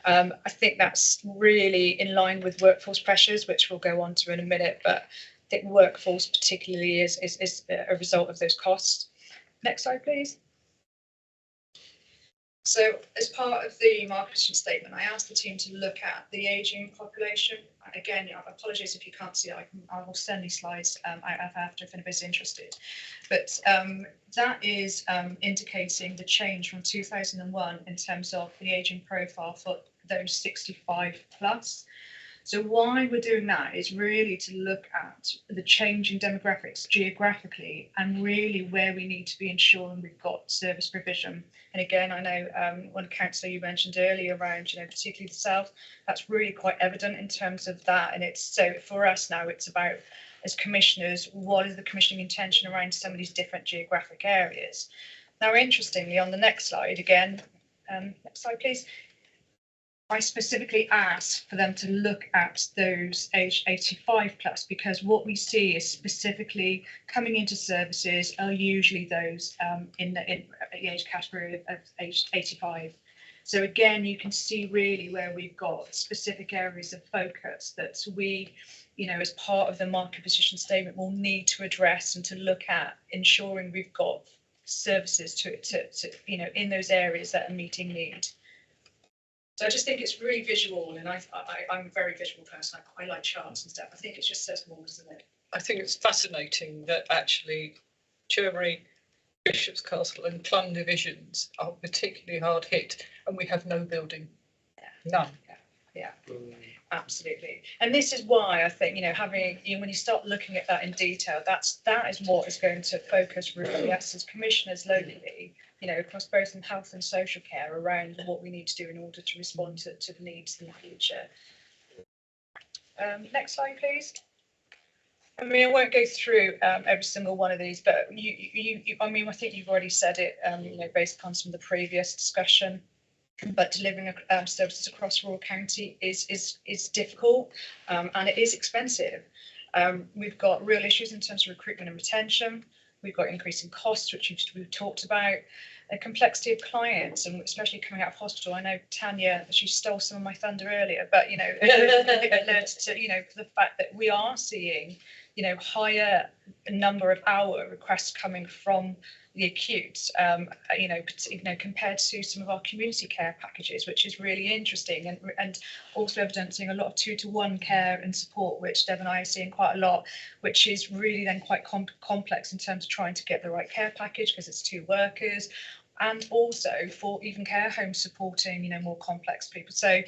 M: I think that's really in line with workforce pressures, which we'll go on to in a minute, but I think workforce particularly is a result of those costs. Next slide, please. So as part of the market position statement, I asked the team to look at the ageing population. Again, apologies if you can't see it, I will send these slides out after if anybody's interested. But that is indicating the change from 2001 in terms of the ageing profile for those 65 plus. So why we're doing that is really to look at the change in demographics geographically and really where we need to be ensuring we've got service provision. And again, I know one councillor you mentioned earlier around, particularly the south, that's really quite evident in terms of that. And it's so for us now, it's about, as commissioners, what is the commissioning intention around some of these different geographic areas? Now, interestingly, on the next slide, again, next slide, please. I specifically asked for them to look at those aged 85 plus, because what we see is specifically coming into services are usually those in the age category of aged 85. So again, you can see really where we've got specific areas of focus that we, as part of the market position statement, will need to address and to look at ensuring we've got services to in those areas that are meeting need. So I just think it's really visual, and I'm a very visual person. I quite like charts and stuff. I think it just says more, doesn't it?
H: I think it's fascinating that actually Shirehall, Bishop's Castle and Clun divisions are particularly hard hit, and we have no building. None.
M: Yeah, absolutely. And this is why I think, having, when you start looking at that in detail, that is what is going to focus really us as commissioners locally, across both in health and social care around what we need to do in order to respond to the needs in the future. Next slide, please. I mean, I won't go through every single one of these, but I think you've already said it, based upon some of the previous discussion. But delivering services across rural county is difficult and it is expensive. We've got real issues in terms of recruitment and retention. We've got increasing costs, which we've talked about, the complexity of clients, and especially coming out of hospital. I know Tanya, she stole some of my thunder earlier, but it led to the fact that we are seeing higher number of hour requests coming from the acute, compared to some of our community care packages, which is really interesting, and also evidencing a lot of 2-to-1 care and support, which Deb and I are seeing quite a lot, which is really then quite complex in terms of trying to get the right care package because it's 2 workers, and also for even care homes supporting more complex people. So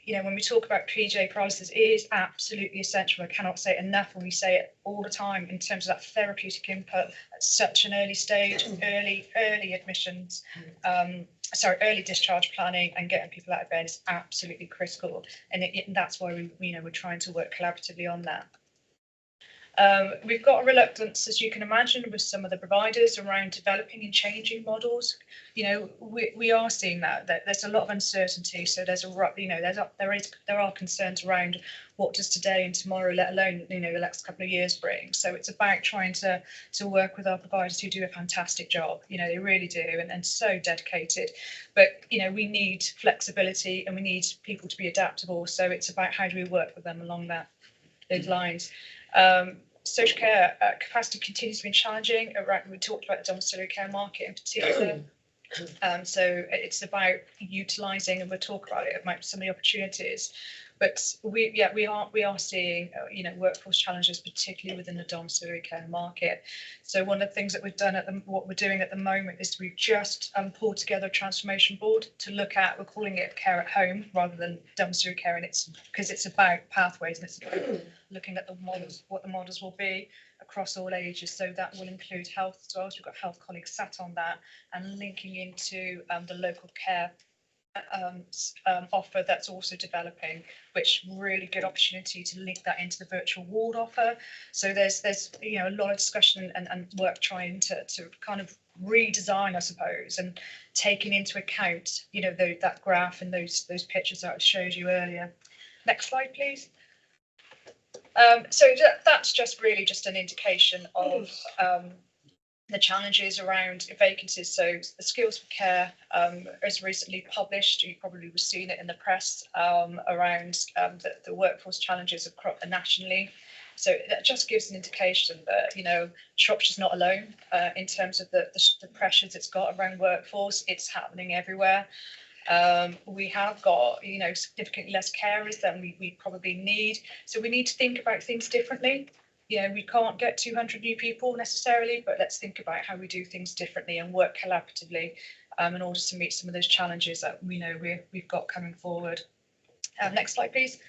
M: when we talk about PJ paralysis, it is absolutely essential. I cannot say it enough, and we say it all the time in terms of that therapeutic input at such an early stage, early admissions, early discharge planning, and getting people out of bed is absolutely critical. And that's why we're trying to work collaboratively on that. We've got a reluctance, as you can imagine, with some of the providers around developing and changing models. You know, we are seeing that there's a lot of uncertainty. So there are concerns around what does today and tomorrow, let alone the next couple of years bring. So it's about trying to work with our providers who do a fantastic job. You know, they really do, and so dedicated. But we need flexibility and we need people to be adaptable. So it's about how do we work with them along those lines. Social care capacity continues to be challenging. We talked about the domiciliary care market in particular. So it's about utilising, and we'll talk about it, about some of the opportunities. But we are seeing workforce challenges, particularly within the domiciliary care market. So one of the things that we've done what we're doing at the moment is we've just pulled together a transformation board to look at, we're calling it care at home rather than domiciliary care, and it's because it's about pathways and it's about looking at the models, what the models will be across all ages. So that will include health as well. So we've got health colleagues sat on that and linking into the local care offer that's also developing, which really good opportunity to link that into the virtual ward offer. So there's a lot of discussion and work trying to kind of redesign, I suppose, and taking into account that graph and those pictures that I showed you earlier. Next slide, please. So that's just really just an indication of the challenges around vacancies. So the Skills for Care is recently published. You probably have seen it in the press around the workforce challenges across nationally. So that just gives an indication that Shropshire's not alone in terms of the pressures it's got around workforce. It's happening everywhere. We have got significantly less carers than we probably need. So we need to think about things differently. We can't get 200 new people necessarily, but let's think about how we do things differently and work collaboratively in order to meet some of those challenges that we know we've got coming forward. Next slide, please.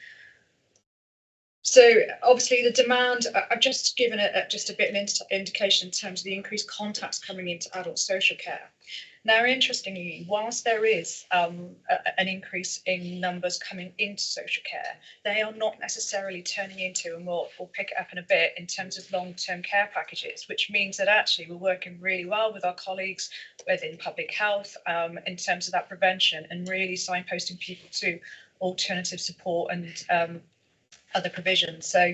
M: So obviously the demand, I've just given just a bit of an indication in terms of the increased contacts coming into adult social care. Now, interestingly, whilst there is an increase in numbers coming into social care, they are not necessarily turning into, and we'll pick it up in a bit, in terms of long-term care packages, which means that actually we're working really well with our colleagues within public health in terms of that prevention and really signposting people to alternative support and other provisions. So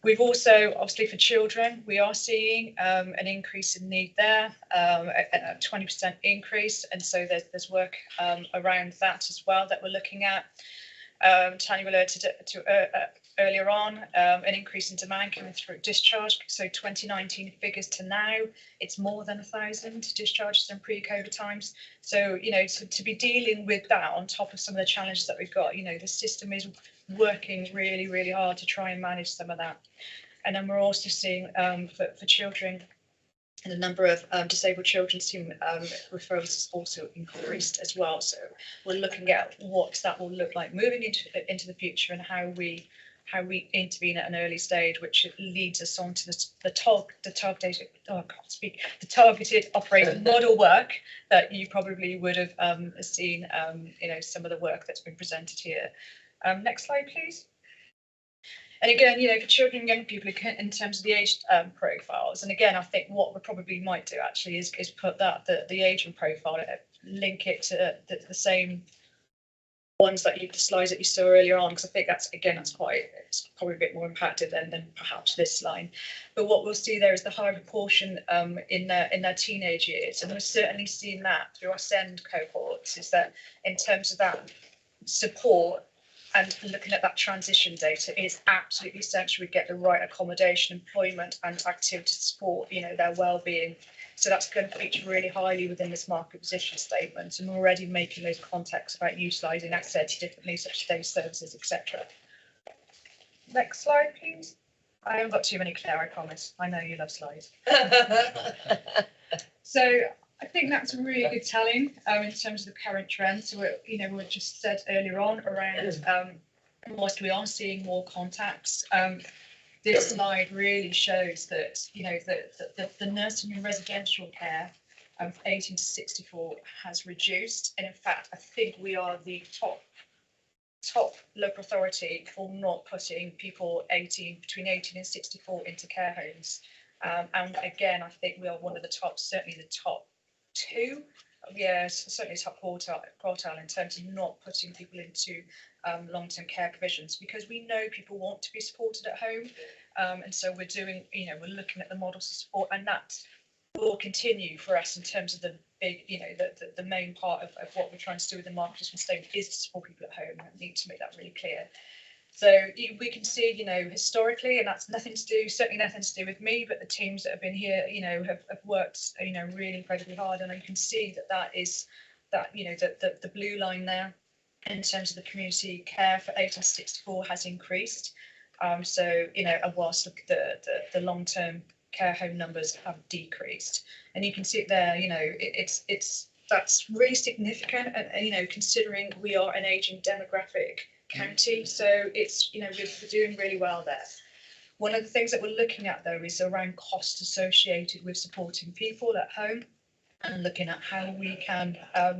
M: we've also, obviously for children, we are seeing an increase in need there, a 20% increase. And so there's work around that as well that we're looking at. Tanya alerted to earlier on, an increase in demand coming through discharge. So 2019 figures to now, it's more than 1,000 discharges in pre-COVID times. So, to be dealing with that on top of some of the challenges that we've got, the system is working really, really hard to try and manage some of that. And then we're also seeing for children, and the number of disabled children seeing referrals has also increased as well. So we're looking at what that will look like moving into the future and how we intervene at an early stage, which leads us on to the targeted operating model work that you probably would have seen, some of the work that's been presented here. Next slide, please. And again, for children and young people in terms of the age profiles, and again, I think what we probably might do actually is put the age and profile, link it to the same ones that the slides that you saw earlier on, because I think it's probably a bit more impacted than perhaps this line. But what we'll see there is the high proportion in their teenage years, and we're certainly seeing that through our SEND cohorts, is that in terms of that support and looking at that transition data is absolutely essential. We get the right accommodation, employment and activity support, their well-being. So that's going to feature really highly within this market position statement, and we're already making those contacts about utilising assets differently, such as day services, etc. Next slide, please. I haven't got too many, Claire, I promise. I know you love slides. So I think that's really good telling in terms of the current trends. So we just said earlier on around whilst we are seeing more contacts, this slide really shows that the nursing and residential care of 18 to 64 has reduced, and in fact I think we are the top top local authority for not putting people between 18 and 64 into care homes. And again, I think we are one of the top, certainly the top two. Yes, certainly top quartile in terms of not putting people into long-term care provisions, because we know people want to be supported at home. And so we're doing, we're looking at the models of support, and that will continue for us in terms of the big, the main part of what we're trying to do with the market statement is to support people at home. I need to make that really clear. So we can see, historically, and that's certainly nothing to do with me, but the teams that have been here, have worked, really incredibly hard. And you can see that is the blue line there in terms of the community care for 18 to 64 has increased. So, whilst the long-term care home numbers have decreased, and you can see it there, that's really significant, and considering we are an aging demographic county, so it's we're doing really well there. One of the things that we're looking at though is around costs associated with supporting people at home, and looking at how we can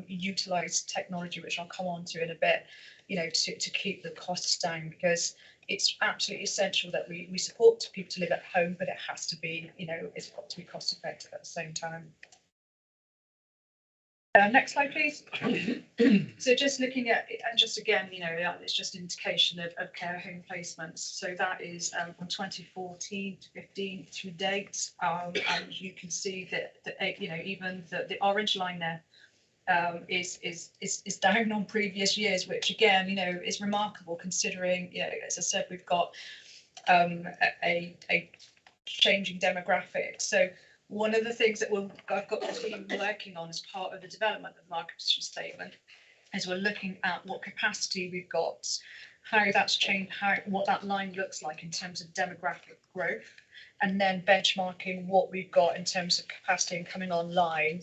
M: utilize technology, which I'll come on to in a bit, to keep the costs down, because it's absolutely essential that we support people to live at home, but it has to be, it's got to be cost effective at the same time. Next slide, please. So just looking at, and just again, it's just an indication of care home placements. So that is from 2014 to 15 to date. And you can see that, even the orange line there is down on previous years, which again, is remarkable considering, as I said, we've got a changing demographic. So one of the things that I've got the team working on as part of the development of the market position statement is we're looking at what capacity we've got, how that's changed, what that line looks like in terms of demographic growth, and then benchmarking what we've got in terms of capacity and coming online.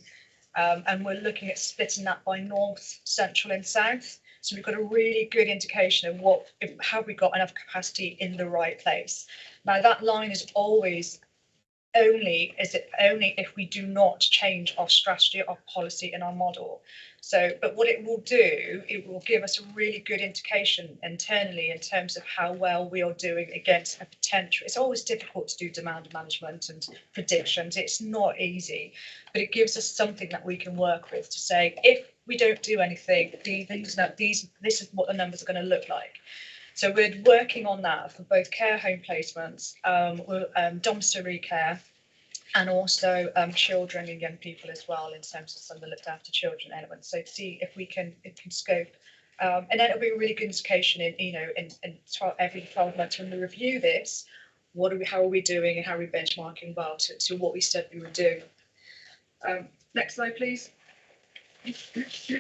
M: And we're looking at splitting that by north, central and south. So we've got a really good indication of have we got enough capacity in the right place. Now that line is always only if we do not change our strategy, our policy and our model. So, but what it will do, it will give us a really good indication internally in terms of how well we are doing against a potential. It's always difficult to do demand management and predictions. It's not easy, but it gives us something that we can work with to say, if we don't do anything, this is what the numbers are going to look like. So we're working on that for both care home placements, domiciliary care, and also children and young people as well, in terms of some of the looked after children elements. So to see if we can scope, and then it'll be a really good indication in every 12 months when we review this, how are we doing and how are we benchmarking well to what we said we would do. Next slide, please.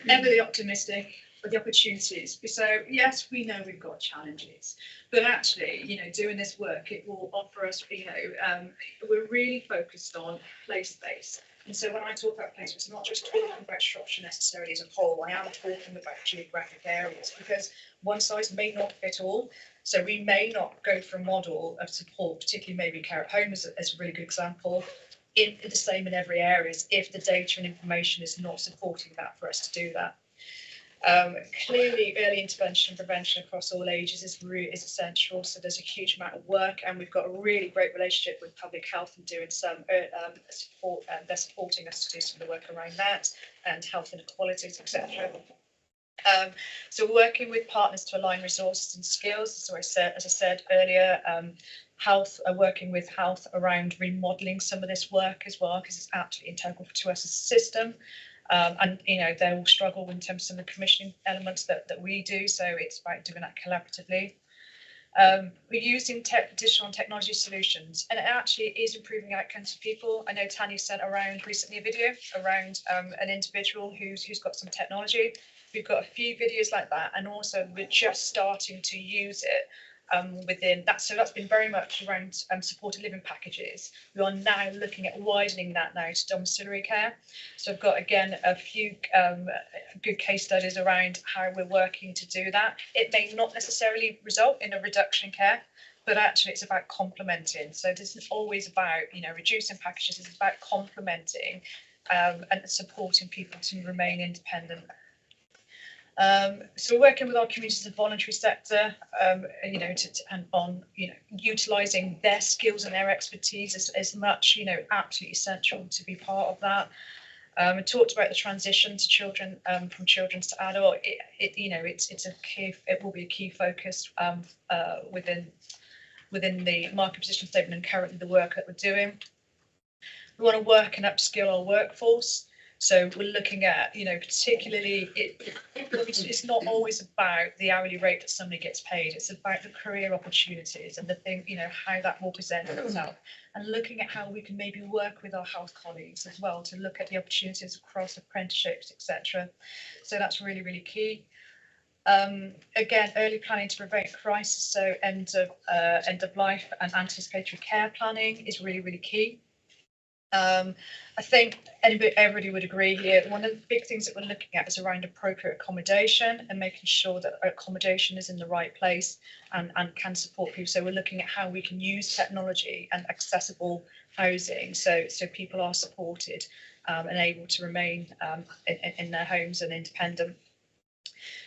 M: Ever optimistic for the opportunities. So yes, we know we've got challenges, but actually, doing this work, it will offer us, we're really focused on place-based. And so when I talk about placements, I'm not just talking about Shropshire necessarily as a whole, I am talking about geographic areas, because one size may not fit all. So we may not go for a model of support, particularly maybe care at home as a really good example, in the same in every area, if the data and information is not supporting that for us to do that. Clearly, early intervention and prevention across all ages is essential. So there's a huge amount of work, and we've got a really great relationship with public health and doing some support. They're supporting us to do some of the work around that and health inequalities, etc. So working with partners to align resources and skills. So as I said earlier, health, working with health around remodelling some of this work as well, because it's absolutely integral to us as a system. And they will struggle in terms of the commissioning elements that we do, so it's about doing that collaboratively. We're using digital and technology solutions, and it actually is improving outcomes for people. I know Tanya sent around recently a video around an individual who's got some technology. We've got a few videos like that, and also we're just starting to use it within that. So that's been very much around supported living packages. We are now looking at widening that now to domiciliary care. So I've got, again, a few good case studies around how we're working to do that. It may not necessarily result in a reduction in care, but actually it's about complementing. So this is always about, reducing packages. It's about complementing and supporting people to remain independent. So we're working with our communities and voluntary sector, you know, and on, you know, utilising their skills and their expertise as much, you know, absolutely essential to be part of that. We talked about the transition to children, from children's to adult. You know, it's a key. It will be a key focus within the market position statement and currently the work that we're doing. We want to work and upskill our workforce. So we're looking at, you know, particularly it's not always about the hourly rate that somebody gets paid. It's about the career opportunities and the thing, you know, how that will present itself, and looking at how we can maybe work with our health colleagues as well to look at the opportunities across apprenticeships, etc. So that's really, really key. Again, early planning to prevent crisis, so end of life and anticipatory care planning is really, really key. I think everybody would agree here. One of the big things that we're looking at is around appropriate accommodation and making sure that accommodation is in the right place and can support people. So we're looking at how we can use technology and accessible housing so people are supported and able to remain in their homes and independent.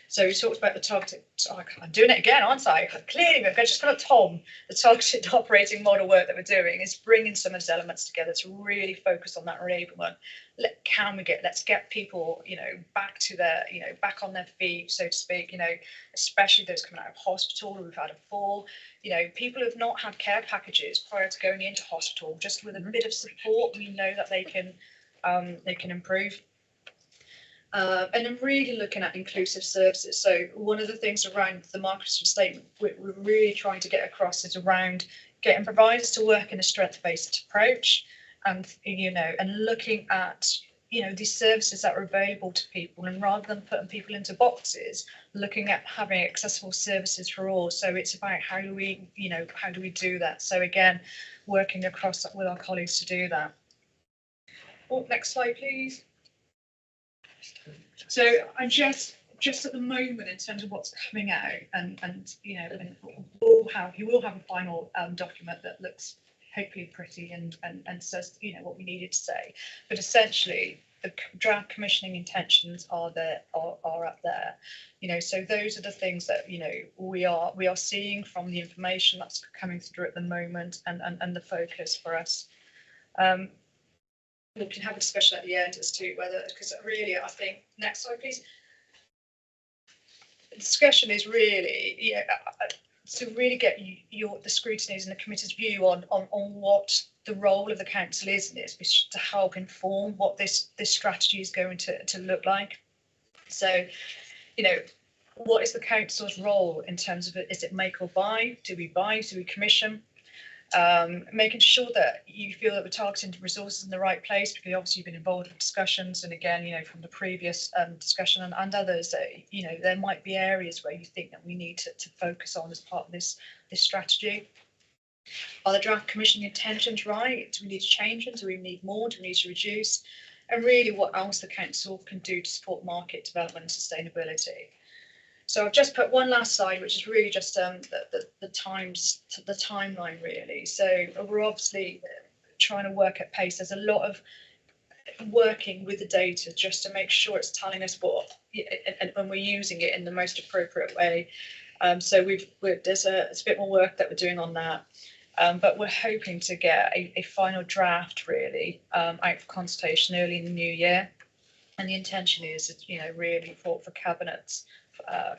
M: So we talked about the targeted, I'm doing it again, aren't I? Clearly, I've just got a Tom. The targeted operating model work that we're doing is bringing some of those elements together to really focus on that enablement. Let's get people, you know, back to their, you know, back on their feet, so to speak, you know, especially those coming out of hospital. We've had a fall, you know, people who've not had care packages prior to going into hospital, just with a bit of support, we know that they can improve. And then really looking at inclusive services. So one of the things around the market statement we're really trying to get across is around getting providers to work in a strength-based approach, and you know, and looking at, you know, these services that are available to people, and rather than putting people into boxes, looking at having accessible services for all. So it's about how do we do that? So again, working across with our colleagues to do that. Oh, next slide, please. So I'm just at the moment in terms of what's coming out, and you know, and you will have a final document that looks hopefully pretty and says, you know, what we needed to say. But essentially, the draft commissioning intentions are up there. You know, so those are the things that, you know, we are seeing from the information that's coming through at the moment, and the focus for us. We can have a discussion at the end as to whether, because really, I think, next slide, please. The discussion is really, you know, to really get the scrutiny's and the committee's view on what the role of the council is in this, to help inform what this strategy is going to look like. So, you know, what is the council's role in terms of it? Is it make or buy? Do we buy? Do we commission? Making sure that you feel that we're targeting the resources in the right place, because obviously you've been involved in discussions, and again, you know, from the previous discussion and others, that, you know, there might be areas where you think that we need to focus on as part of this strategy. Are the draft commissioning intentions right? Do we need to change them? Do we need more? Do we need to reduce? And really, what else the council can do to support market development and sustainability. So I've just put one last slide, which is really just the timeline, really. So we're obviously trying to work at pace. There's a lot of working with the data just to make sure it's telling us what, and when we're using it in the most appropriate way. So there's a bit more work that we're doing on that. But we're hoping to get a final draft really out for consultation early in the new year. And the intention is, you know, really for cabinets,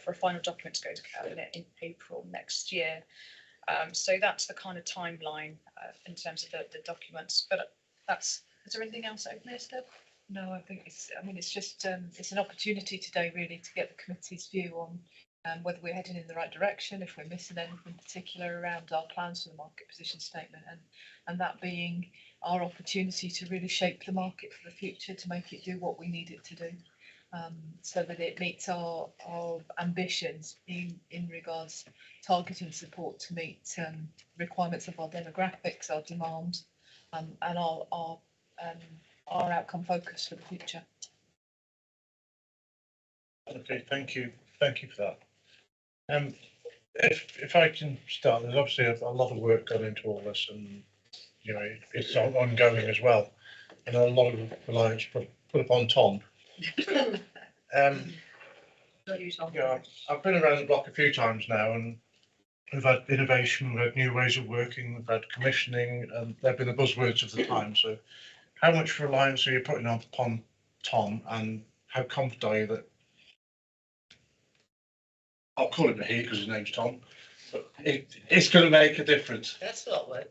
M: for a final document to go to cabinet in April next year. So that's the kind of timeline in terms of the documents. But is there anything else I've missed?
N: No, I think it's just it's an opportunity today really to get the committee's view on whether we're heading in the right direction, if we're missing anything particular around our plans for the market position statement, and that being our opportunity to really shape the market for the future to make it do what we need it to do, so that it meets our ambitions in regards targeting support to meet requirements of our demographics, our demand, and our outcome focus for the future.
C: Okay, thank you for that. If I can start, there's obviously a lot of work gone into all this, and you know, it's ongoing as well, and a lot of reliance put upon Tom. Yeah, I've been around the block a few times now, and we've had innovation, we've had new ways of working, we've had commissioning, and they've been the buzzwords of the time. So how much reliance are you putting upon Tom, and how confident are you that, I'll call him a he because his name's Tom, but it's going to make a difference?
D: That's not work.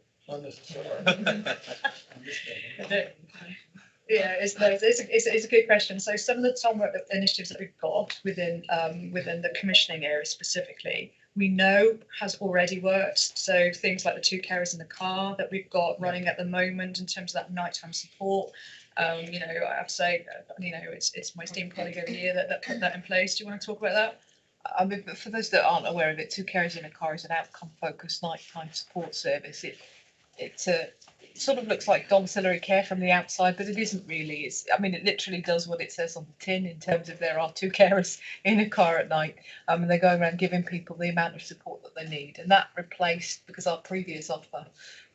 M: Yeah, it's a good question. So some of the Tom work initiatives that we've got within the commissioning area specifically, we know has already worked. So things like the 2 carers in the car that we've got running at the moment in terms of that nighttime support. You know, I have to say, you know, it's my esteemed colleague over here that put that in place. Do you want to talk about that?
N: I mean, but for those that aren't aware of it, 2 carers in a car is an outcome-focused nighttime support service. It sort of looks like domiciliary care from the outside, but it isn't really. I mean, it literally does what it says on the tin in terms of there are 2 carers in a car at night, and they're going around giving people the amount of support that they need. And that replaced, because our previous offer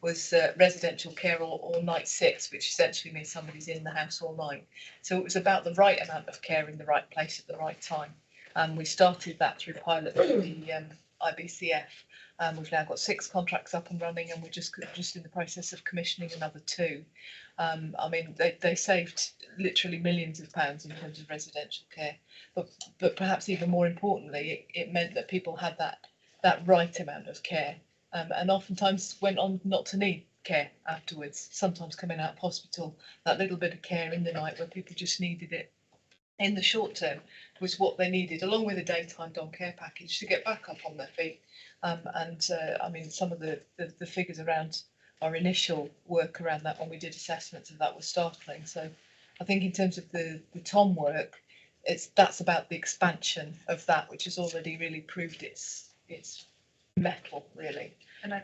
N: was residential care or night 6, which essentially means somebody's in the house all night. So it was about the right amount of care in the right place at the right time. And we started that through pilot with the IBCF. We've now got 6 contracts up and running, and we're just in the process of commissioning another 2. I mean, they saved literally millions of pounds in terms of residential care, but perhaps even more importantly, it meant that people had that right amount of care, and oftentimes went on not to need care afterwards. Sometimes coming out of hospital, that little bit of care in the night where people just needed it in the short term was what they needed, along with a daytime dom care package to get back up on their feet. I mean, some of the figures around our initial work around that when we did assessments of that was startling. So I think in terms of the Tom work, that's about the expansion of that, which has already really proved its mettle, really.
M: And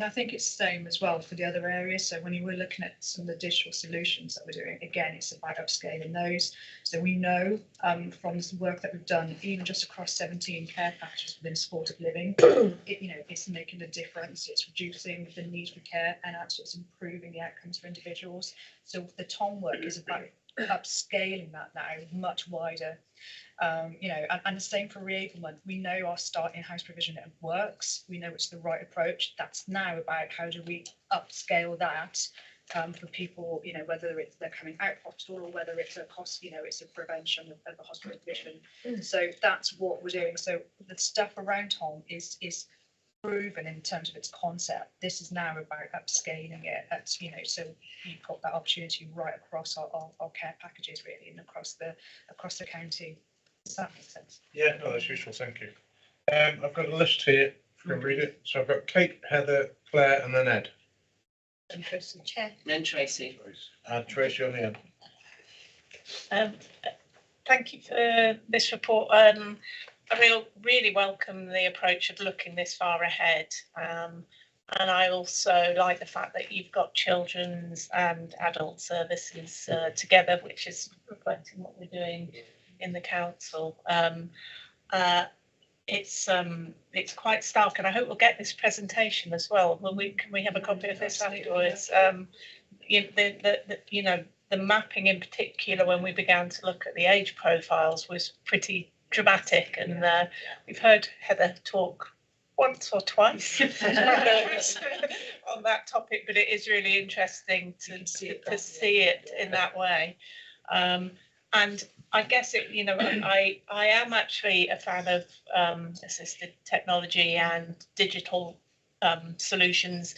M: I think it's the same as well for the other areas. So when you were looking at some of the digital solutions that we're doing, again, it's about upscaling those. So we know from some work that we've done, even just across 17 care packages within supported living, it's making a difference. It's reducing the need for care, and actually it's improving the outcomes for individuals. So the Tom work is about upscaling that now much wider. And the same for reablement. We know our start in-house provision works. We know it's the right approach. That's now about how do we upscale that for people, whether they're coming out of hospital or whether it's a cost, it's a prevention of the hospital admission. So that's what we're doing. So the stuff around Tom is proven in terms of its concept. This is now about upscaling it at, so you've got that opportunity right across our care packages really, and across the county. Does that make sense?
C: Yeah, no, that's useful, thank you. I've got a list here, if you can read it. So I've got Kate, Heather, Claire, and then Ed.
A: And Tracy. Chair.
D: And Tracy.
C: And Tracy on the end.
G: Thank you for this report. I really welcome the approach of looking this far ahead. And I also like the fact that you've got children's and adult services together, which is reflecting what we're doing in the council. It's quite stark, and I hope we'll get this presentation as well. Can we have a copy of this afterwards? The mapping in particular, when we began to look at the age profiles, was pretty dramatic, and we've heard Heather talk once or twice on that topic, but it is really interesting to see it in that way. And I guess I am actually a fan of assisted technology and digital solutions,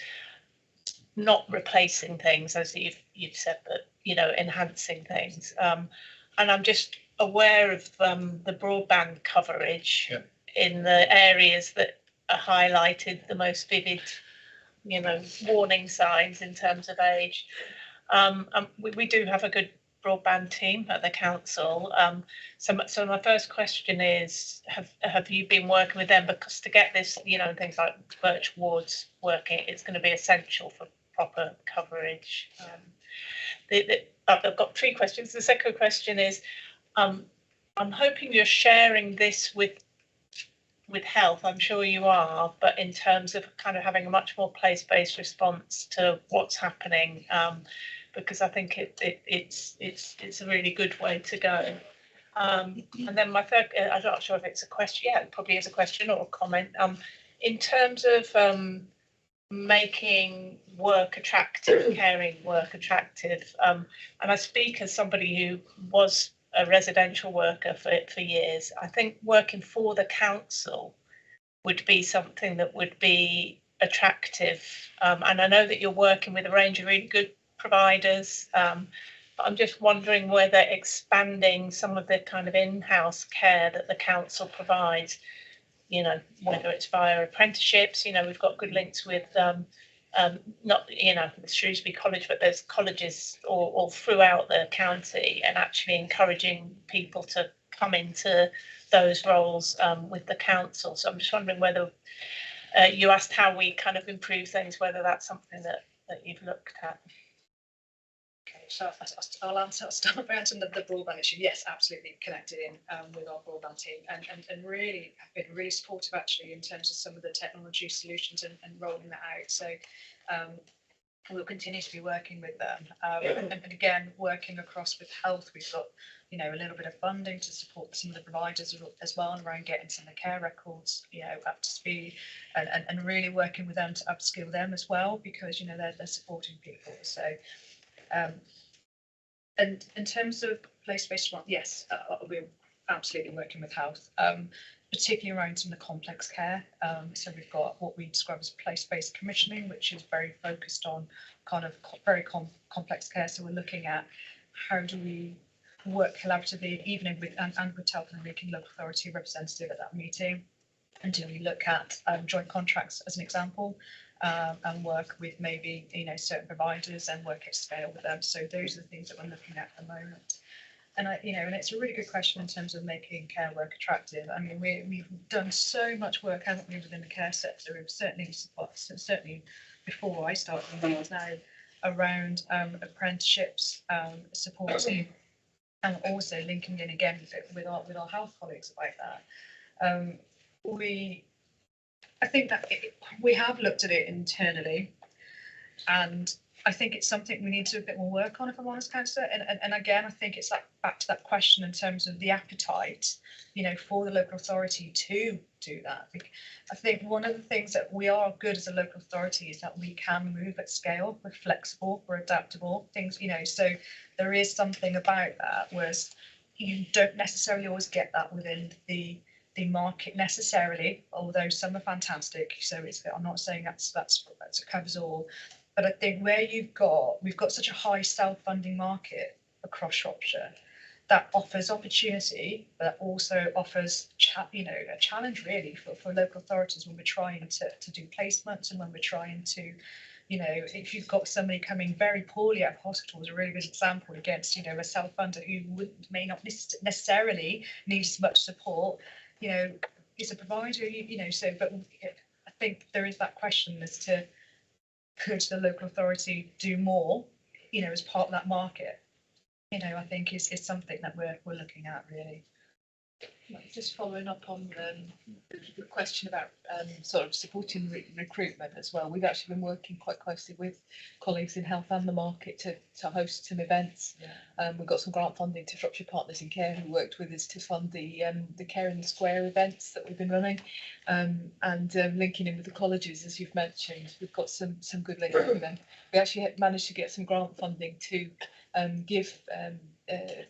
G: not replacing things, as you've said, but enhancing things. And I'm just aware of the broadband coverage in the areas that are highlighted, the most vivid, warning signs in terms of age. We do have a good broadband team at the council. So my first question is, have you been working with them? Because to get this, things like virtual wards working, it's going to be essential for proper coverage. I've got 3 questions. The second question is, I'm hoping you're sharing this with health. I'm sure you are, but in terms of kind of having a much more place-based response to what's happening, because I think it's a really good way to go. And then my third, I'm not sure if it's a question. Yeah, it probably is a question or a comment. In terms of making work attractive, caring work attractive, and I speak as somebody who was a residential worker for years. I think working for the council would be something that would be attractive. And I know that you're working with a range of really good providers. But I'm just wondering whether expanding some of the kind of in-house care that the council provides, you know, whether it's via apprenticeships, you know, we've got good links with not, you know, the Shrewsbury College, but there's colleges all throughout the county, and actually encouraging people to come into those roles with the council. So I'm just wondering whether you asked how we kind of improve things, whether that's something that you've looked at.
M: Okay, so I'll start by answering the broadband issue. Yes, absolutely connected in with our broadband team, and really have been really supportive actually in terms of some of the technology solutions and rolling that out. So we'll continue to be working with them, and again working across with health. We've got, you know, a little bit of funding to support some of the providers as well around getting some of the care records, you know, up to speed, and really working with them to upskill them as well, because, you know, they're supporting people. So and in terms of place-based response, yes, we're absolutely working with health, particularly around some of the complex care. So we've got what we describe as place-based commissioning, which is very focused on kind of very complex care. So we're looking at how do we work collaboratively, even with and with health and making local authority representative at that meeting, and do we look at joint contracts as an example, and work with maybe, you know, certain providers and work at scale with them. So those are the things that we're looking at the moment. And you know, and it's a really good question in terms of making care work attractive. I mean, we've done so much work, haven't we, within the care sector? We've certainly before I started now around apprenticeships, supporting, and also linking in again with our health colleagues about that. I think that we have looked at it internally, and I think it's something we need to do a bit more work on, if I'm honest, Councillor. And again, I think it's back to that question in terms of the appetite, you know, for the local authority to do that. I think one of the things that we are good as a local authority is that we can move at scale. We're flexible, we're adaptable, things, you know, so there is something about that, whereas you don't necessarily always get that within the market necessarily, although some are fantastic. So I'm not saying that's covers all, but I think where we've got such a high self-funding market across Shropshire that offers opportunity, but also offers a challenge really for local authorities when we're trying to do placements, and when we're trying to, you know, if you've got somebody coming very poorly out of hospital, is a really good example against, you know, a self-funder who may not necessarily need as much support, you know, is a provider, you know, so, but I think there is that question as to, could the local authority do more, you know, as part of that market? You know, I think is something that we're looking at really.
N: Just following up on the question about sort of supporting recruitment as well. We've actually been working quite closely with colleagues in health and the market to host some events. Yeah. We've got some grant funding to Shropshire Partners in Care, who worked with us to fund the Care in the Square events that we've been running, and linking in with the colleges, as you've mentioned. We've got some good links with them. We actually managed to get some grant funding to give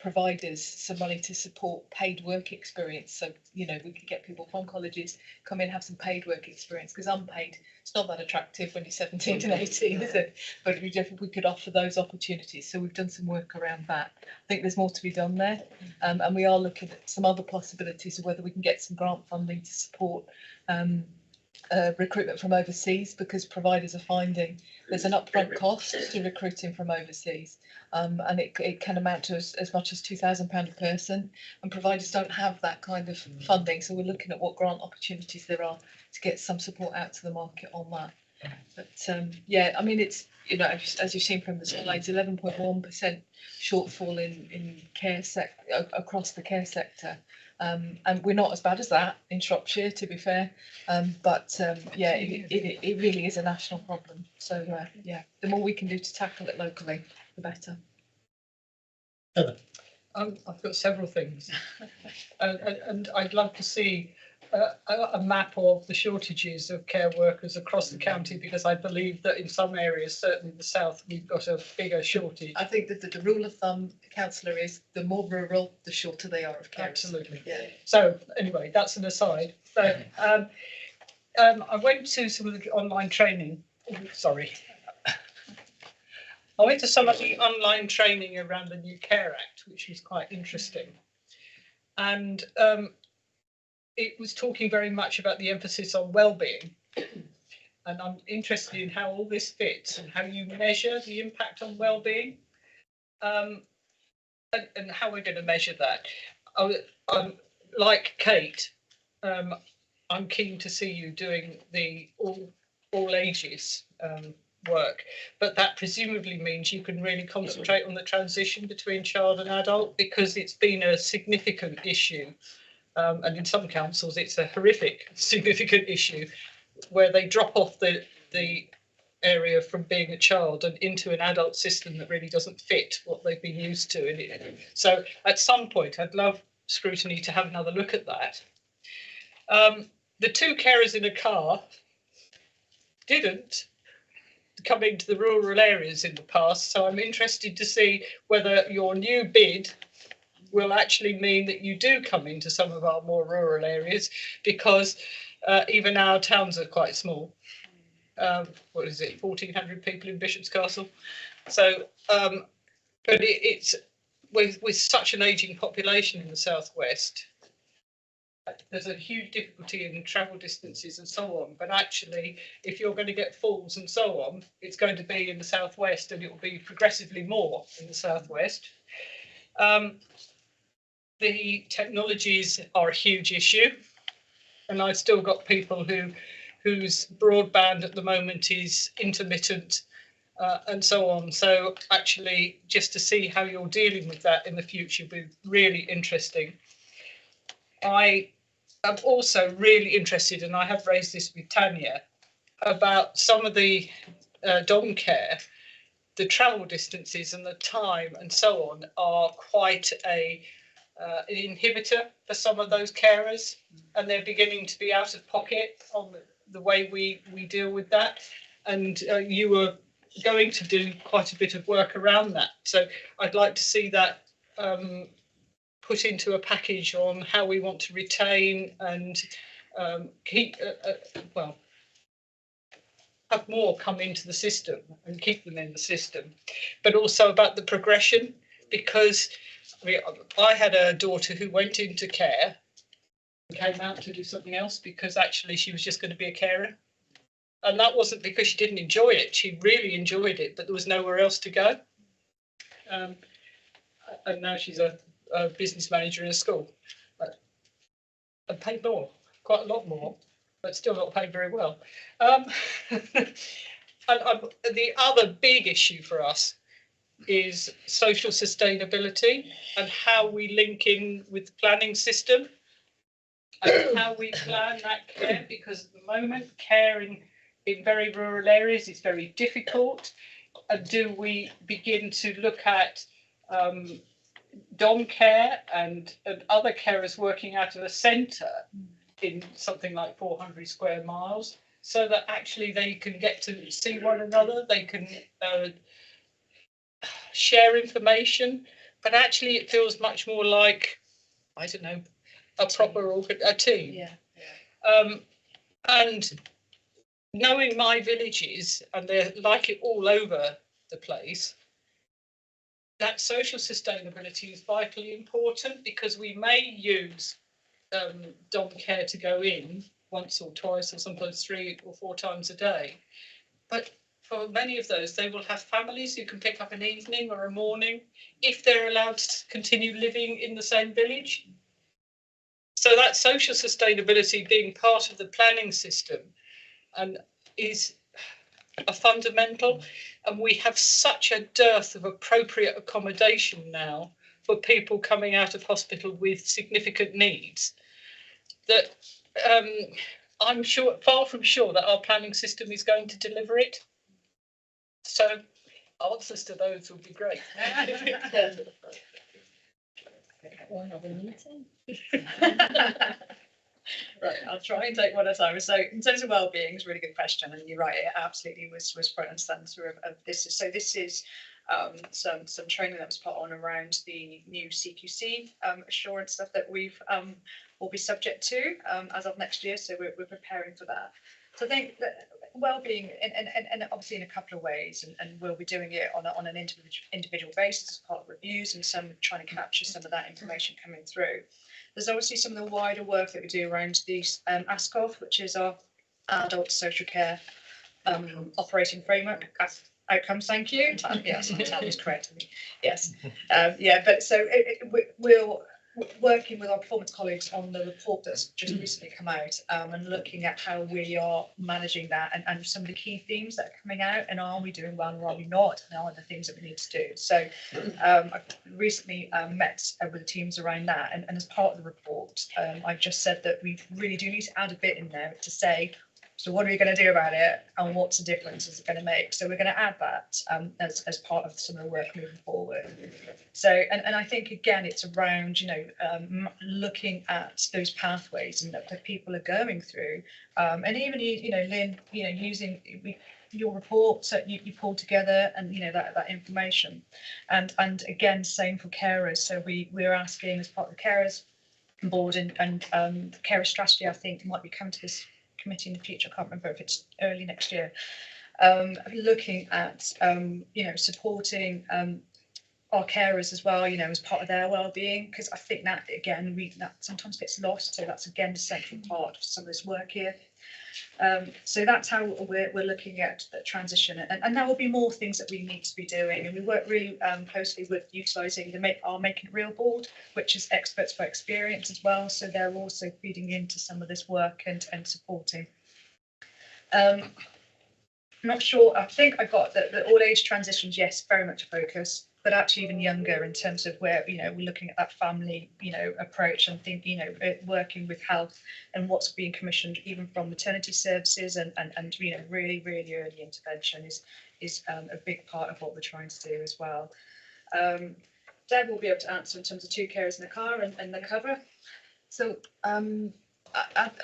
N: providers some money to support paid work experience. So, you know, we could get people from colleges come in, have some paid work experience, because unpaid, it's not that attractive when you're 17 and 18, is it? But we could offer those opportunities. So we've done some work around that. I think there's more to be done there. And we are looking at some other possibilities of whether we can get some grant funding to support recruitment from overseas, because providers are finding there's an upfront cost to recruiting from overseas, and it can amount to as much as £2,000 a person, and providers don't have that kind of funding. So we're looking at what grant opportunities there are to get some support out to the market on that. But yeah, I mean, it's, you know, as you've seen from the slides, 11.1% shortfall in care across the care sector. And we're not as bad as that in Shropshire, to be fair, but yeah, it really is a national problem. So yeah, the more we can do to tackle it locally, the better.
E: Heather.
H: I've got several things, and I'd love to see a map of the shortages of care workers across the county, because I believe that in some areas, certainly the south, we've got a bigger shortage.
N: I think that the rule of thumb, councillor, is the more rural, the shorter they are of carers.
H: Absolutely.
N: Yeah.
H: So anyway, that's an aside. So I went to some of the online training. Sorry. I went to some of the online training around the new Care Act, which was quite interesting. And it was talking very much about the emphasis on well-being. And I'm interested in how all this fits and how you measure the impact on well-being, and how we're going to measure that. Like Kate, I'm keen to see you doing the all ages work, but that presumably means you can really concentrate on the transition between child and adult, because it's been a significant issue, and in some councils it's a horrific significant issue, where they drop off the area from being a child and into an adult system that really doesn't fit what they've been used to. So at some point I'd love Scrutiny to have another look at that. The two carers in a car didn't come into the rural areas in the past, so I'm interested to see whether your new bid will actually mean that you do come into some of our more rural areas, because even our towns are quite small. What is it, 1,400 people in Bishop's Castle? So, but it's with such an ageing population in the southwest, there's a huge difficulty in travel distances and so on. But actually, if you're going to get falls and so on, it's going to be in the southwest, and it will be progressively more in the southwest. The technologies are a huge issue, and I've still got people whose broadband at the moment is intermittent, and so on. So actually, just to see how you're dealing with that in the future would be really interesting. I am also really interested, and I have raised this with Tanya, about some of the dom care. The travel distances and the time and so on are quite an inhibitor for some of those carers, and they're beginning to be out of pocket on the way we deal with that. And you were going to do quite a bit of work around that. So I'd like to see that put into a package on how we want to retain and keep, well, have more come into the system and keep them in the system, but also about the progression, because I had a daughter who went into care and came out to do something else because actually she was just going to be a carer. And that wasn't because she didn't enjoy it. She really enjoyed it, but there was nowhere else to go. And now she's a business manager in a school, and paid more, quite a lot more, but still not paid very well. And the other big issue for us is social sustainability and how we link in with the planning system and how we plan that care, because at the moment caring in very rural areas is very difficult. And do we begin to look at dom care and other carers working out of a centre in something like 400 square miles, so that actually they can get to see one another, they can share information, but actually it feels much more like, I don't know, a proper a team.
N: Yeah.
H: And knowing my villages, and they're like it all over the place, that social sustainability is vitally important, because we may use dom care to go in once or twice or sometimes 3 or 4 times a day. But for many of those, they will have families who can pick up an evening or a morning if they're allowed to continue living in the same village. So that social sustainability being part of the planning system and is a fundamental, and we have such a dearth of appropriate accommodation now for people coming out of hospital with significant needs that I'm sure, far from sure, that our planning system is going to deliver it. So answers to those would be great.
G: One other meeting.
M: Right, I'll try and take one at a time. So in terms of wellbeing, it's a really good question, and you're right, it absolutely was front and centre of this. So this is some training that was put on around the new CQC assurance stuff that we've will be subject to as of next year. So we're preparing for that. So I think that well-being, and obviously in a couple of ways, and we'll be doing it on an individual basis as part of reviews, and some trying to capture some of that information coming through. There's obviously some of the wider work that we do around the ASCOF, which is our adult social care operating framework. Outcomes, thank you. Yes, Tam is correct. Yes, yeah. But so we'll working with our performance colleagues on the report that's just recently come out, and looking at how we are managing that, and some of the key themes that are coming out, and are we doing well or are we not, and are the things that we need to do. So I recently met with the teams around that, and as part of the report, I've just said that we really do need to add a bit in there to say, so what are we going to do about it, and what's the difference is it going to make? So we're going to add that as part of some of the work moving forward. So, and I think, again, it's around, looking at those pathways and that people are going through. And even, Lynn, using your reports that you pulled together, and, that information. And again, same for carers. So we're asking, as part of the carers board and the carer strategy, I think, might be coming to this committee in the future. I can't remember if it's early next year. Looking at supporting our carers as well, as part of their well-being, because I think that, again, that sometimes gets lost. So that's, again, the central part of some of this work here. So that's how we're looking at the transition, and there will be more things that we need to be doing, and we work really closely with utilising our Making It Real board, which is experts by experience as well, so they're also feeding into some of this work and supporting. I'm not sure, I think I got the all age transitions, yes, very much a focus, but actually even younger in terms of where, we're looking at that family, approach, and think, working with health and what's being commissioned, even from maternity services, and really, really early intervention is a big part of what we're trying to do as well. Deb will be able to answer in terms of 2 carers in the car and the cover.
N: So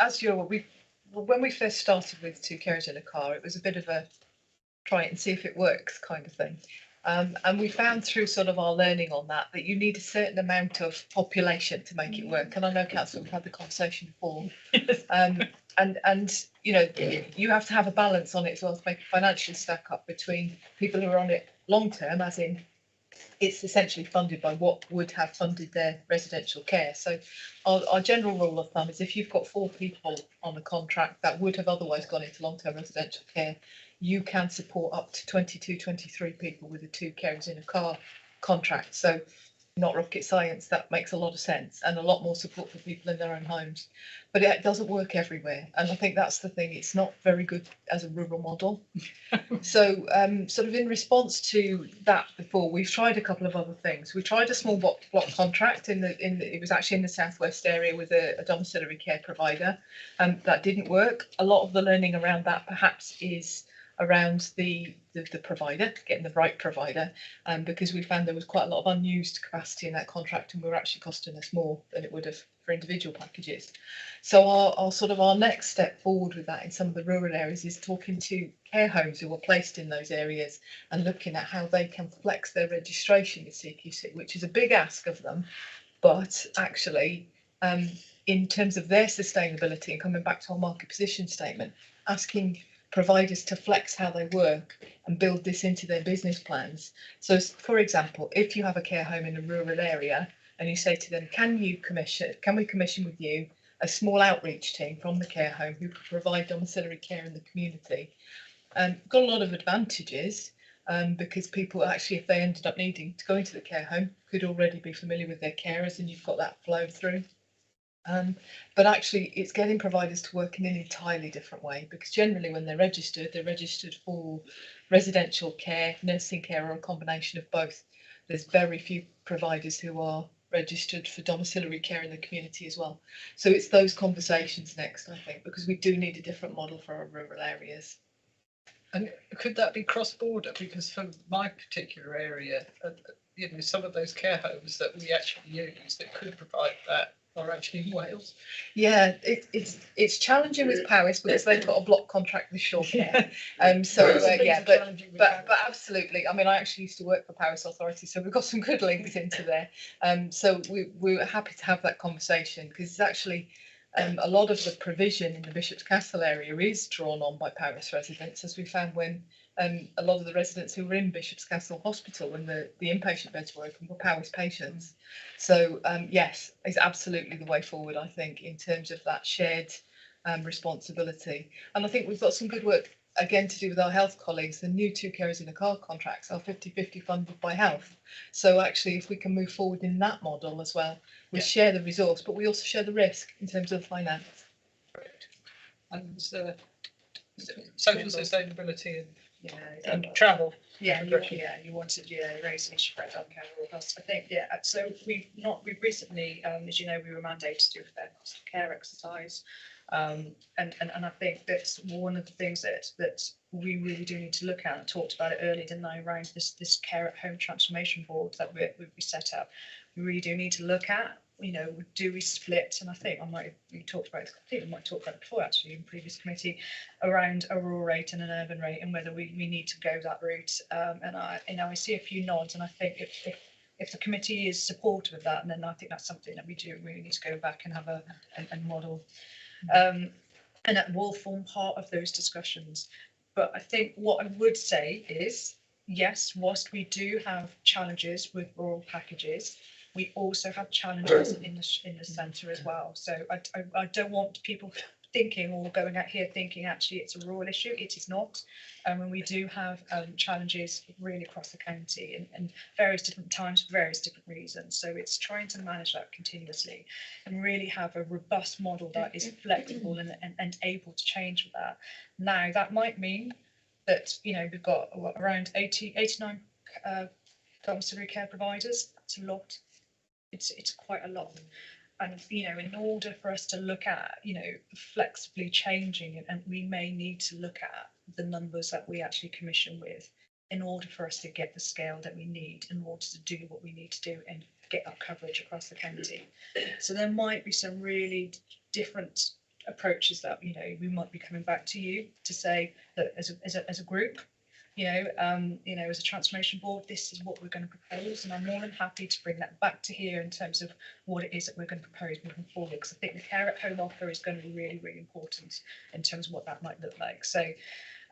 N: as you're aware, when we first started with 2 carers in a car, it was a bit of a try it and see if it works kind of thing. And we found through sort of our learning on that you need a certain amount of population to make it work. And I know, Councillor, we've had the conversation before. And you have to have a balance on it as well to make it financially stack up between people who are on it long term, as in it's essentially funded by what would have funded their residential care. So our general rule of thumb is if you've got 4 people on a contract that would have otherwise gone into long-term residential care, you can support up to 22, 23 people with the 2 carers in a car contract. So not rocket science, that makes a lot of sense, and a lot more support for people in their own homes. But it doesn't work everywhere. And I think that's the thing, it's not very good as a rural model. So sort of in response to that before, we've tried a couple of other things. We tried a small block contract it was actually in the southwest area with a domiciliary care provider, and that didn't work. A lot of the learning around that perhaps is around the provider, getting the right provider, because we found there was quite a lot of unused capacity in that contract, and we were actually costing us more than it would have for individual packages. So our next step forward with that in some of the rural areas is talking to care homes who are placed in those areas and looking at how they can flex their registration with CQC, which is a big ask of them, but actually in terms of their sustainability, and coming back to our market position statement, asking providers to flex how they work and build this into their business plans. So, for example, if you have a care home in a rural area and you say to them, can we commission with you a small outreach team from the care home who could provide domiciliary care in the community? Got a lot of advantages, because people actually, if they ended up needing to go into the care home, could already be familiar with their carers, and you've got that flow through. But actually it's getting providers to work in an entirely different way, because generally when they're registered for residential care, nursing care, or a combination of both. There's very few providers who are registered for domiciliary care in the community as well. So it's those conversations next, I think, because we do need a different model for our rural areas.
H: And could that be cross-border? Because for my particular area, you know, some of those care homes that we actually use that could provide that are actually in Wales.
N: Yeah, it's challenging with Powys because they've got a block contract with Shropshire. But absolutely. I mean, I actually used to work for Powys Authority, so we've got some good links into there. So we're happy to have that conversation because it's actually a lot of the provision in the Bishop's Castle area is drawn on by Powys residents, as we found when a lot of the residents who were in Bishop's Castle Hospital when the inpatient beds were open were Powys patients. So yes, it's absolutely the way forward, I think, in terms of that shared responsibility. And I think we've got some good work again to do with our health colleagues. The new 2 carers in a car contracts are 50-50 funded by health. So actually, if we can move forward in that model as well, we share the resource, but we also share the risk in terms of finance.
H: And social sustainability
M: Yeah,
H: and travel.
M: Yeah, you wanted raise an issue for care costs. I think so we've recently, as you know, we were mandated to do a fair cost of care exercise. And I think that's one of the things that we really do need to look at. I talked about it earlier, didn't I, around this care at home transformation board that we set up. We really do need to look at, you know, do we split? And I think we might have talked about it before actually in previous committee around a rural rate and an urban rate and whether we need to go that route. And I see a few nods, and I think if the committee is supportive of that, then I think that's something that we do really need to go back and have a model. And that will form part of those discussions. But I think what I would say is, yes, whilst we do have challenges with rural packages, we also have challenges in the centre as well. So I don't want people thinking or going out here thinking actually it's a rural issue. It is not. And we do have challenges really across the county and various different times for various different reasons. So it's trying to manage that continuously and really have a robust model that is flexible and able to change with that. Now, that might mean that, you know, we've got around 89 domiciliary care providers. That's a lot. It's quite a lot. And, you know, in order for us to look at, you know, flexibly changing and we may need to look at the numbers that we actually commission with in order for us to get the scale that we need in order to do what we need to do and get that coverage across the county. So there might be some really different approaches that, you know, we might be coming back to you to say that as a group, you know, as a transformation board, this is what we're going to propose, and I'm more than happy to bring that back to here in terms of what it is that we're going to propose moving forward, because I think the care at home offer is going to be really, really important in terms of what that might look like. So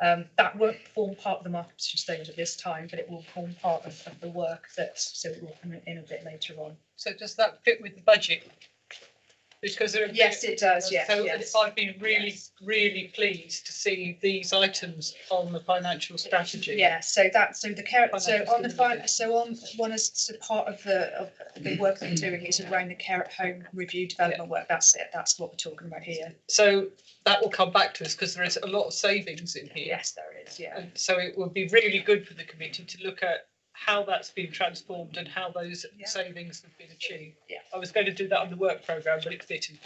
M: that won't form part of the market position statement at this time, but it will form part of the work so it will come in a bit later on.
H: So does that fit with the budget? Because
M: yes, it does. Yes,
H: so
M: yes.
H: I've been really pleased to see these items on the financial strategy.
M: Yeah, so the care. So on one as part of the work that we're doing is around the care at home review development work. That's it. That's what we're talking about here.
H: So that will come back to us because there is a lot of savings in here.
M: Yes, there is. Yeah.
H: And so it would be really good for the committee to look at how that's been transformed and how those savings have been achieved.
M: Yeah.
H: I was going to do that on the work programme, but it didn't.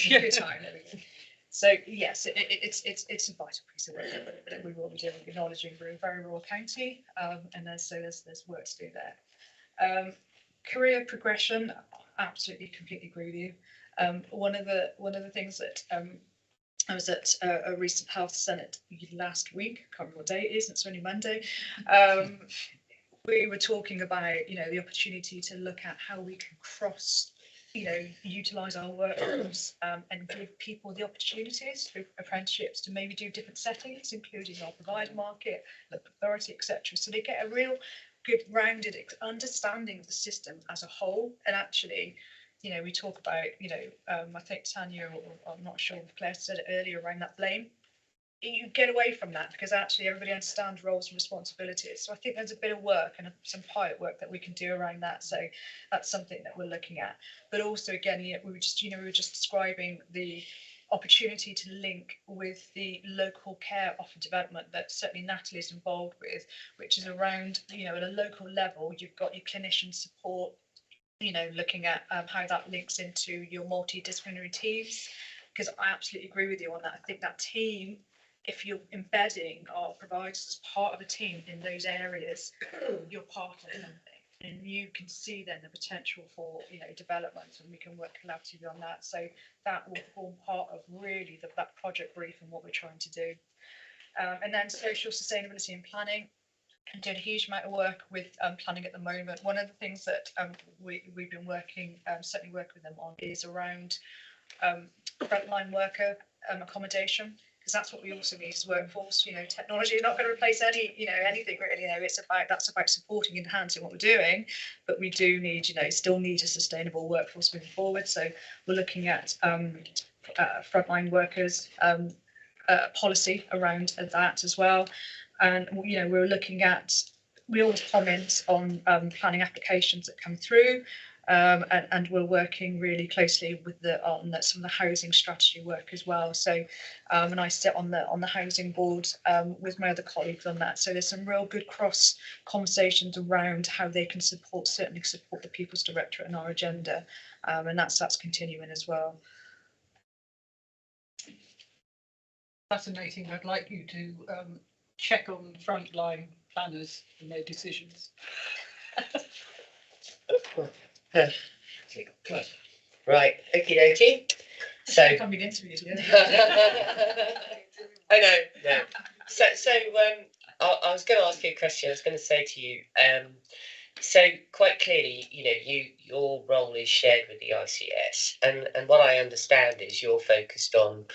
M: Good time. So yes, it's a vital piece of work that we will be doing, acknowledging we're a very rural county, and there's work to do there. Career progression, absolutely, completely agree with you. One of the things that I was at a recent health summit last week. I can't remember what day it is. It's only Monday. We were talking about, you know, the opportunity to look at how we can utilise our workforce and give people the opportunities through apprenticeships to maybe do different settings, including our provider market, local authority, etc. So they get a real good rounded understanding of the system as a whole. And actually, you know, we talk about, you know, I think Tanya, or I'm not sure if Claire said it earlier around that blame. You get away from that because actually everybody understands roles and responsibilities. So I think there's a bit of work and some pilot work that we can do around that. So that's something that we're looking at. But also, again, we were just describing the opportunity to link with the local care offer development that certainly Natalie is involved with, which is around, you know, at a local level, you've got your clinician support, you know, looking at how that links into your multidisciplinary teams. Because I absolutely agree with you on that. I think that team, if you're embedding our providers as part of a team in those areas, you're part of something. And you can see then the potential for, you know, development, and we can work collaboratively on that. So that will form part of really that project brief and what we're trying to do. And then social sustainability and planning. I'm doing a huge amount of work with planning at the moment. One of the things that we've been working, certainly working with them on, is around frontline worker accommodation, because that's what we also need as workforce. You know, technology is not going to replace anything really. You know, that's about supporting, enhancing what we're doing, but we do need, still need a sustainable workforce moving forward. So we're looking at frontline workers policy around that as well. And, we're looking at, we always comment on planning applications that come through, and we're working really closely with on some of the housing strategy work as well. So, and I sit on the housing board with my other colleagues on that. So there's some real good cross conversations around how they can certainly support the People's Directorate and our agenda, and that's continuing as well.
H: Fascinating. I'd like you to check on frontline planners and their decisions.
D: Right, okie dokie. So
M: I'm being interviewed here.
D: I know. No. So I was going to ask you a question. I was going to say to you, so quite clearly, your role is shared with the ICS, and what I understand is you're focused on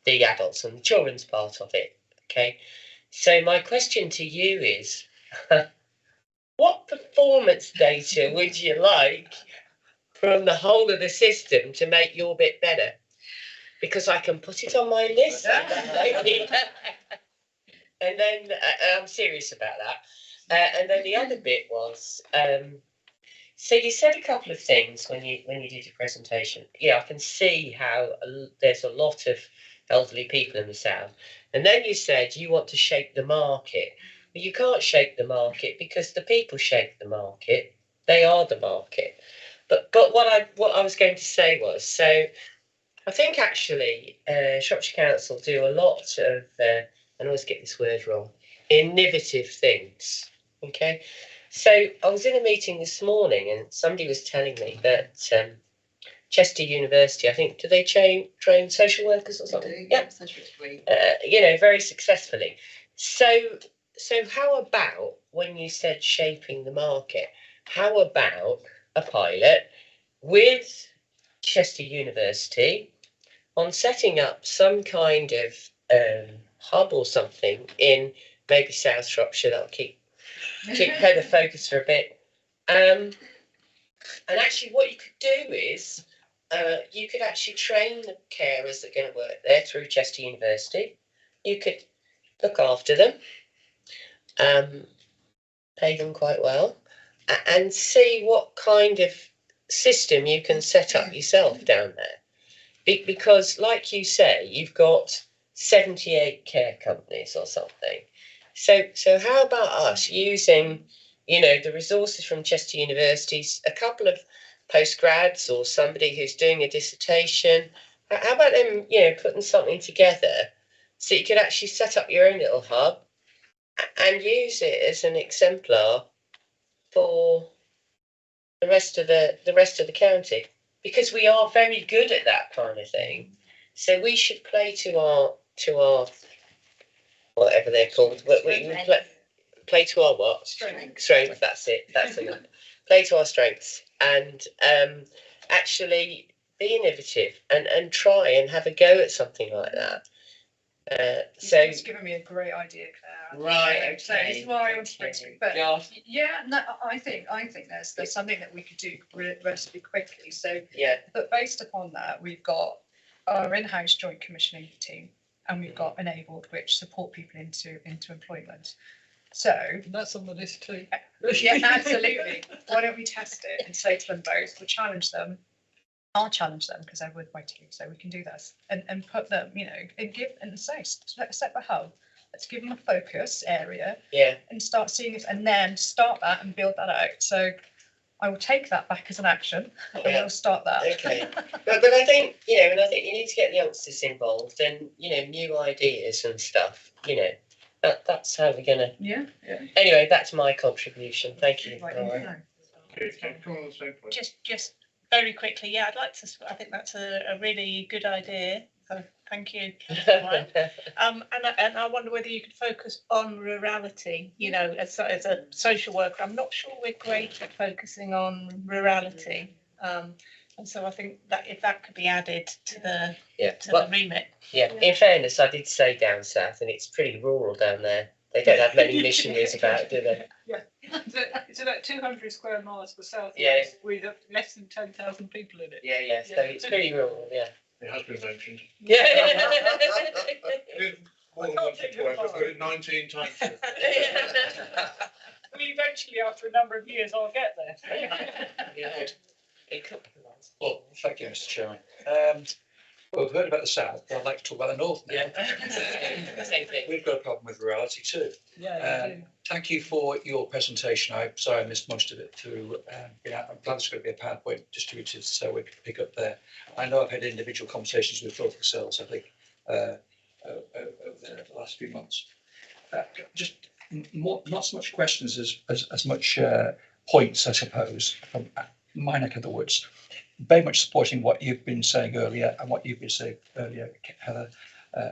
D: the adults and the children's part of it. Okay. So my question to you is, what performance data would you like from the whole of the system to make your bit better? Because I can put it on my list. And then I'm serious about that. And then the other bit was, so you said a couple of things when you did your presentation. Yeah, I can see how there's a lot of elderly people in the south. And then you said you want to shape the market. But you can't shape the market because the people shape the market. They are the market. But what I was going to say was, so I think actually Shropshire Council do a lot of, I always get this word wrong, innovative things. Okay, so I was in a meeting this morning and somebody was telling me that Chester University, I think, do they train social workers or something? Yeah, very successfully. So how about when you said shaping the market? How about a pilot with Chester University on setting up some kind of hub or something in maybe South Shropshire that'll keep the focus for a bit. And actually what you could do is you could actually train the carers that are going to work there through Chester University. You could look after them, pay them quite well, and see what kind of system you can set up yourself down there. Because, like you say, you've got 78 care companies or something. So how about us using, the resources from Chester University's, a couple of postgrads or somebody who's doing a dissertation? How about them, putting something together so you could actually set up your own little hub and use it as an exemplar for the rest of the county, because we are very good at that kind of thing. So we should play to our whatever they're called. We play to our what? Strengths. That's it. That's it. Play to our strengths and actually be innovative and try and have a go at something like that. So
M: it's given me a great idea, Claire.
D: Right. Okay.
M: So this is why I want to bring it. But yeah, no, I think there's something that we could do relatively quickly. So
D: yeah. But
M: based upon that, we've got our in-house joint commissioning team, and we've got Enabled, which support people into employment. So
H: that's on the list too.
M: Yeah, absolutely. Why don't we test it and say to them both? We'll challenge them. I'll challenge them because they're with my team, so we can do this and put them, and say set the hub. Let's give them a focus area, and start seeing it, and then start that and build that out. So I will take that back as an action, and we'll start that.
D: Okay, but I think and I think you need to get the youngsters involved, and new ideas and stuff. That's how we're gonna.
M: Yeah.
D: Anyway, that's my contribution. Thank you.
M: Right.
C: Come on the same point.
G: Just very quickly, yeah, I'd like to, I think that's a really good idea. So thank you. And I wonder whether you could focus on rurality, you know, as a social worker. I'm not sure we're great at focusing on rurality. And so I think that if that could be added to the the remit.
D: Yeah, in fairness, I did stay down south and it's pretty rural down there. They don't have many missionaries about, do they?
H: Yeah, it's about 200 square miles for South
D: Yeah.
H: Wales with less than 10,000 people in it.
D: Yeah, so it's pretty rural, yeah.
C: It has been mentioned.
D: Yeah.
C: More than once or twice, I've heard it 19 times.
H: Well, eventually, after a number of years, I'll get there.
D: Yeah.
B: Well, thank you, Mr. Chairman. Well, we've heard about the south, but I'd like to talk about the north now.
D: Yeah. Same thing.
B: We've got a problem with rurality too.
H: Yeah,
B: Thank you for your presentation. I'm sorry I missed most of it through. I'm glad there's going to be a PowerPoint distributed so we can pick up there. I know I've had individual conversations with both yourselves, I think, over the last few months. Just not so much questions as much points, I suppose, from my neck of the woods. Very much supporting what you've been saying earlier and what you've been saying earlier, Heather,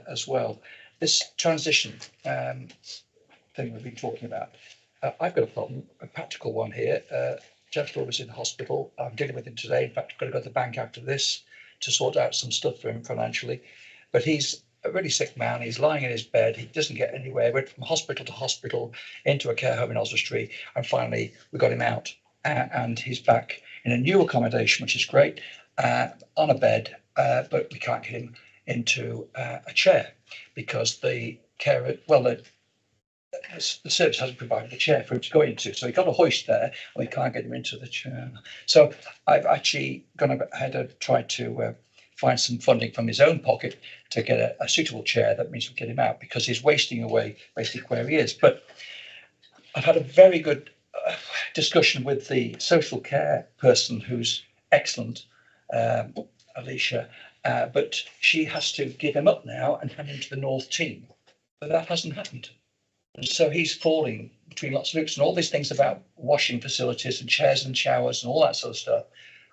B: as well. This transition thing we've been talking about. I've got a problem, a practical one here. Gentleman was in hospital. I'm dealing with him today. In fact, I've got to go to the bank after this to sort out some stuff for him financially. But he's a really sick man. He's lying in his bed. He doesn't get anywhere. Went from hospital to hospital, into a care home in Oswestry, and finally we got him out. And he's back in a new accommodation, which is great, on a bed, but we can't get him into a chair because the carer, well, the service hasn't provided a chair for him to go into. So he got a hoist there and we can't get him into the chair. So I've actually gone ahead and tried to find some funding from his own pocket to get a suitable chair. That means we get him out because he's wasting away basically where he is. But I've had a very good discussion with the social care person who's excellent, Alicia, but she has to give him up now and hand him to the North team. But that hasn't happened. And so he's falling between lots of loops and all these things about washing facilities and chairs and showers and all that sort of stuff.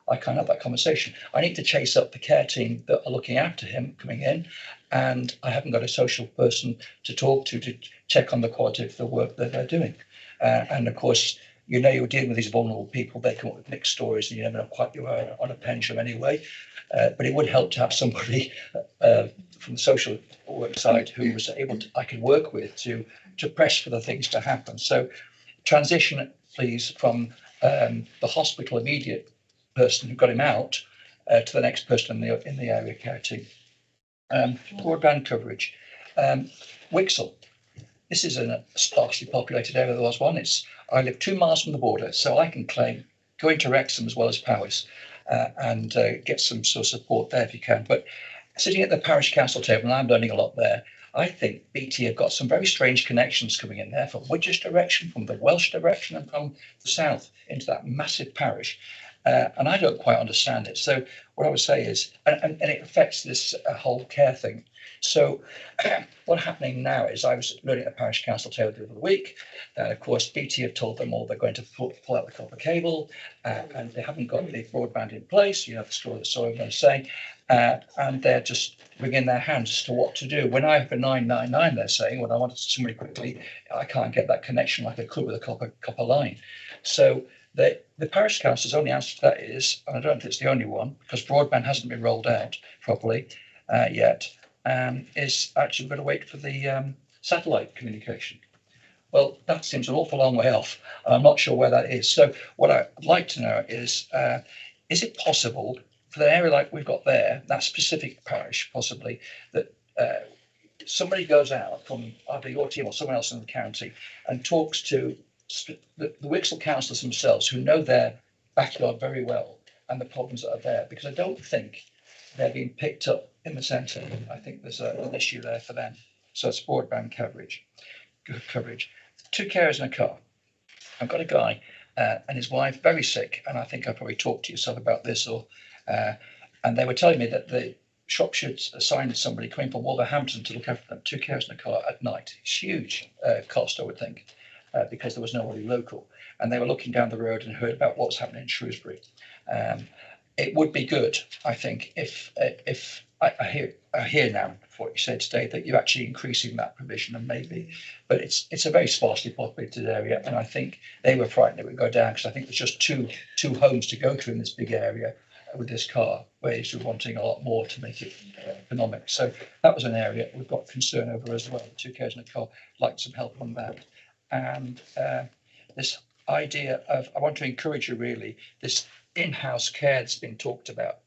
B: I can't have that conversation. I need to chase up the care team that are looking after him coming in, and I haven't got a social person to talk to check on the quality of the work that they're doing. And of course, you know, you're dealing with these vulnerable people. They come up with mixed stories, and you never know quite you are on a pendulum anyway. But it would help to have somebody from the social work side who was able to, I could work with to press for the things to happen. So transition, please, from the hospital immediate person who got him out to the next person in the area care team. Broadband coverage. Wixell. This is a sparsely populated area. There was one. I live 2 miles from the border, so I can claim go into Wrexham as well as Powys and get some sort of support there if you can. But sitting at the parish council table, and I'm learning a lot there, I think BT have got some very strange connections coming in there from Widge's direction, from the Welsh direction, and from the south into that massive parish. And I don't quite understand it. So what I would say is, and it affects this whole care thing. So what's happening now is I was learning at the parish council table the other week. Of course, BT have told them all they're going to pull out the copper cable and they haven't got the broadband in place. You know, the story that I'm going to say. And they're just wringing their hands as to what to do. When I have a 999, they're saying, when I want somebody quickly, I can't get that connection like I could with a copper line. So the parish council's only answer to that is, and I don't think it's the only one, because broadband hasn't been rolled out properly yet, is actually going to wait for the satellite communication. Well, that seems an awful long way off. I'm not sure where that is. So what I'd like to know is it possible for an area like we've got there, that specific parish, possibly, that somebody goes out from either your team or someone else in the county and talks to the Wixell councillors themselves who know their backyard very well and the problems that are there, because I don't think they're being picked up in the centre. I think there's an issue there for them. So it's broadband coverage. 2 carers in a car. I've got a guy and his wife, very sick, and I think I probably talked to yourself about this, and they were telling me that the Shropshire assigned somebody coming from Wolverhampton to look after them, 2 carers in a car at night. It's huge cost, I would think, because there was nobody local. and they were looking down the road and heard about what's happening in Shrewsbury. It would be good, I think, if I hear now from what you said today that you're actually increasing that provision, and maybe, but it's a very sparsely populated area, and I think they were frightened it would go down because I think there's just two homes to go to in this big area with this car, whereas you're wanting a lot more to make it economic. So that was an area we've got concern over as well. 2 carers in a car, like some help on that, and this idea of, I want to encourage you really, this in-house care that's been talked about.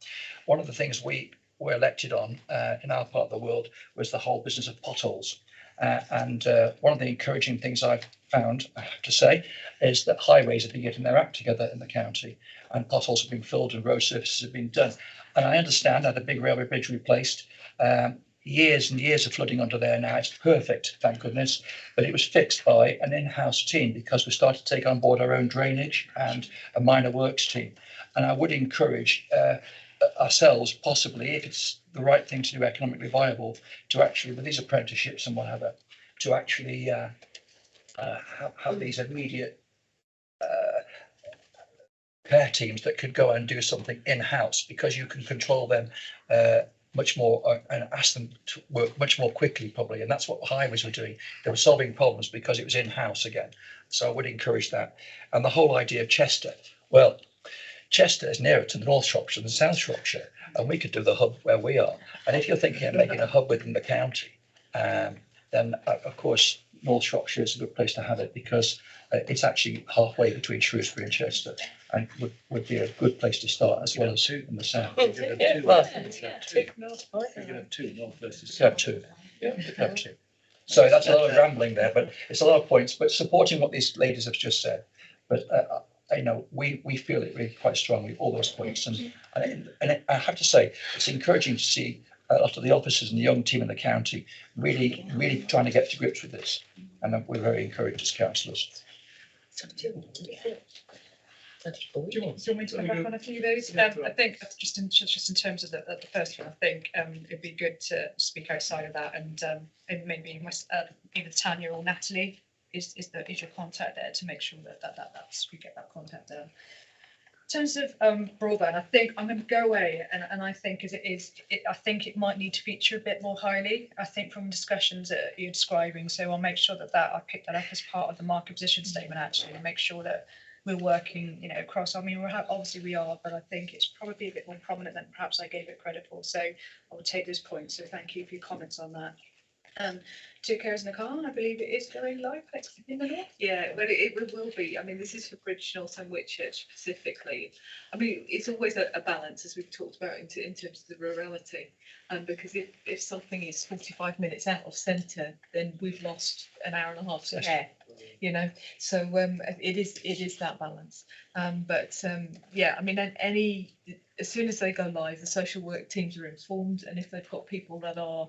B: One of the things we were elected on in our part of the world was the whole business of potholes. And one of the encouraging things I've found, I have to say, is that highways have been getting their act together in the county, and potholes have been filled and road surfaces have been done. And I understand I had a big railway bridge replaced. Years and years of flooding under there now. It's perfect, thank goodness. But it was fixed by an in-house team because we started to take on board our own drainage and a minor works team. And I would encourage ourselves, possibly, if it's the right thing to do, economically viable, to actually, with these apprenticeships and whatever, to actually have these immediate care teams that could go and do something in-house, because you can control them much more and ask them to work much more quickly, probably. And that's what highways were doing. They were solving problems because it was in-house again. So I would encourage that. And the whole idea of Chester, well, Chester is nearer to North Shropshire than South Shropshire, and we could do the hub where we are. And if you're thinking of making a hub within the county, then of course North Shropshire is a good place to have it, because it's actually halfway between Shrewsbury and Chester, and would be a good place to start, as well as in the south.
H: Yeah, well,
C: You have 2 north versus
B: Have two. Have two. So that's a lot of rambling there, but it's a lot of points, but supporting what these ladies have just said. But you know, we feel it really quite strongly, all those points, and I have to say, it's encouraging to see a lot of the officers and the young team in the county really trying to get to grips with this, and we're very encouraged as councillors.
M: Do you want me to come back on a few of those? I think just in terms of the first one, I think it'd be good to speak outside of that, and maybe either Tanya or Natalie is your contact there to make sure that's we get that contact there. In terms of broadband, I think I'm going to go away, and I think I think it might need to feature a bit more highly. I think from discussions that you're describing, so I'll make sure that I pick that up as part of the market position statement, actually, and make sure that we're working, across. I mean, obviously we are, but I think it's probably a bit more prominent than perhaps I gave it credit for. So I will take those points. So thank you for your comments on that. 2 carers in a car, I believe it is going live in the north. Yeah, but it will be. I mean, this is for Bridge North and Whitchurch specifically. I mean, it's always a balance, as we've talked about, in terms of the rurality. Because if something is 45 minutes out of centre, then we've lost an hour and a half to care. So it is that balance. Yeah, I mean, as soon as they go live, the social work teams are informed, and if they've got people that are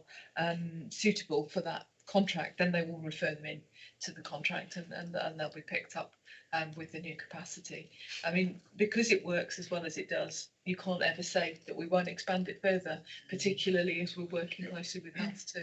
M: suitable for that contract, then they will refer them in to the contract, and they'll be picked up with the new capacity. I mean, because it works as well as it does, you can't ever say that we won't expand it further, particularly as we're working closely with health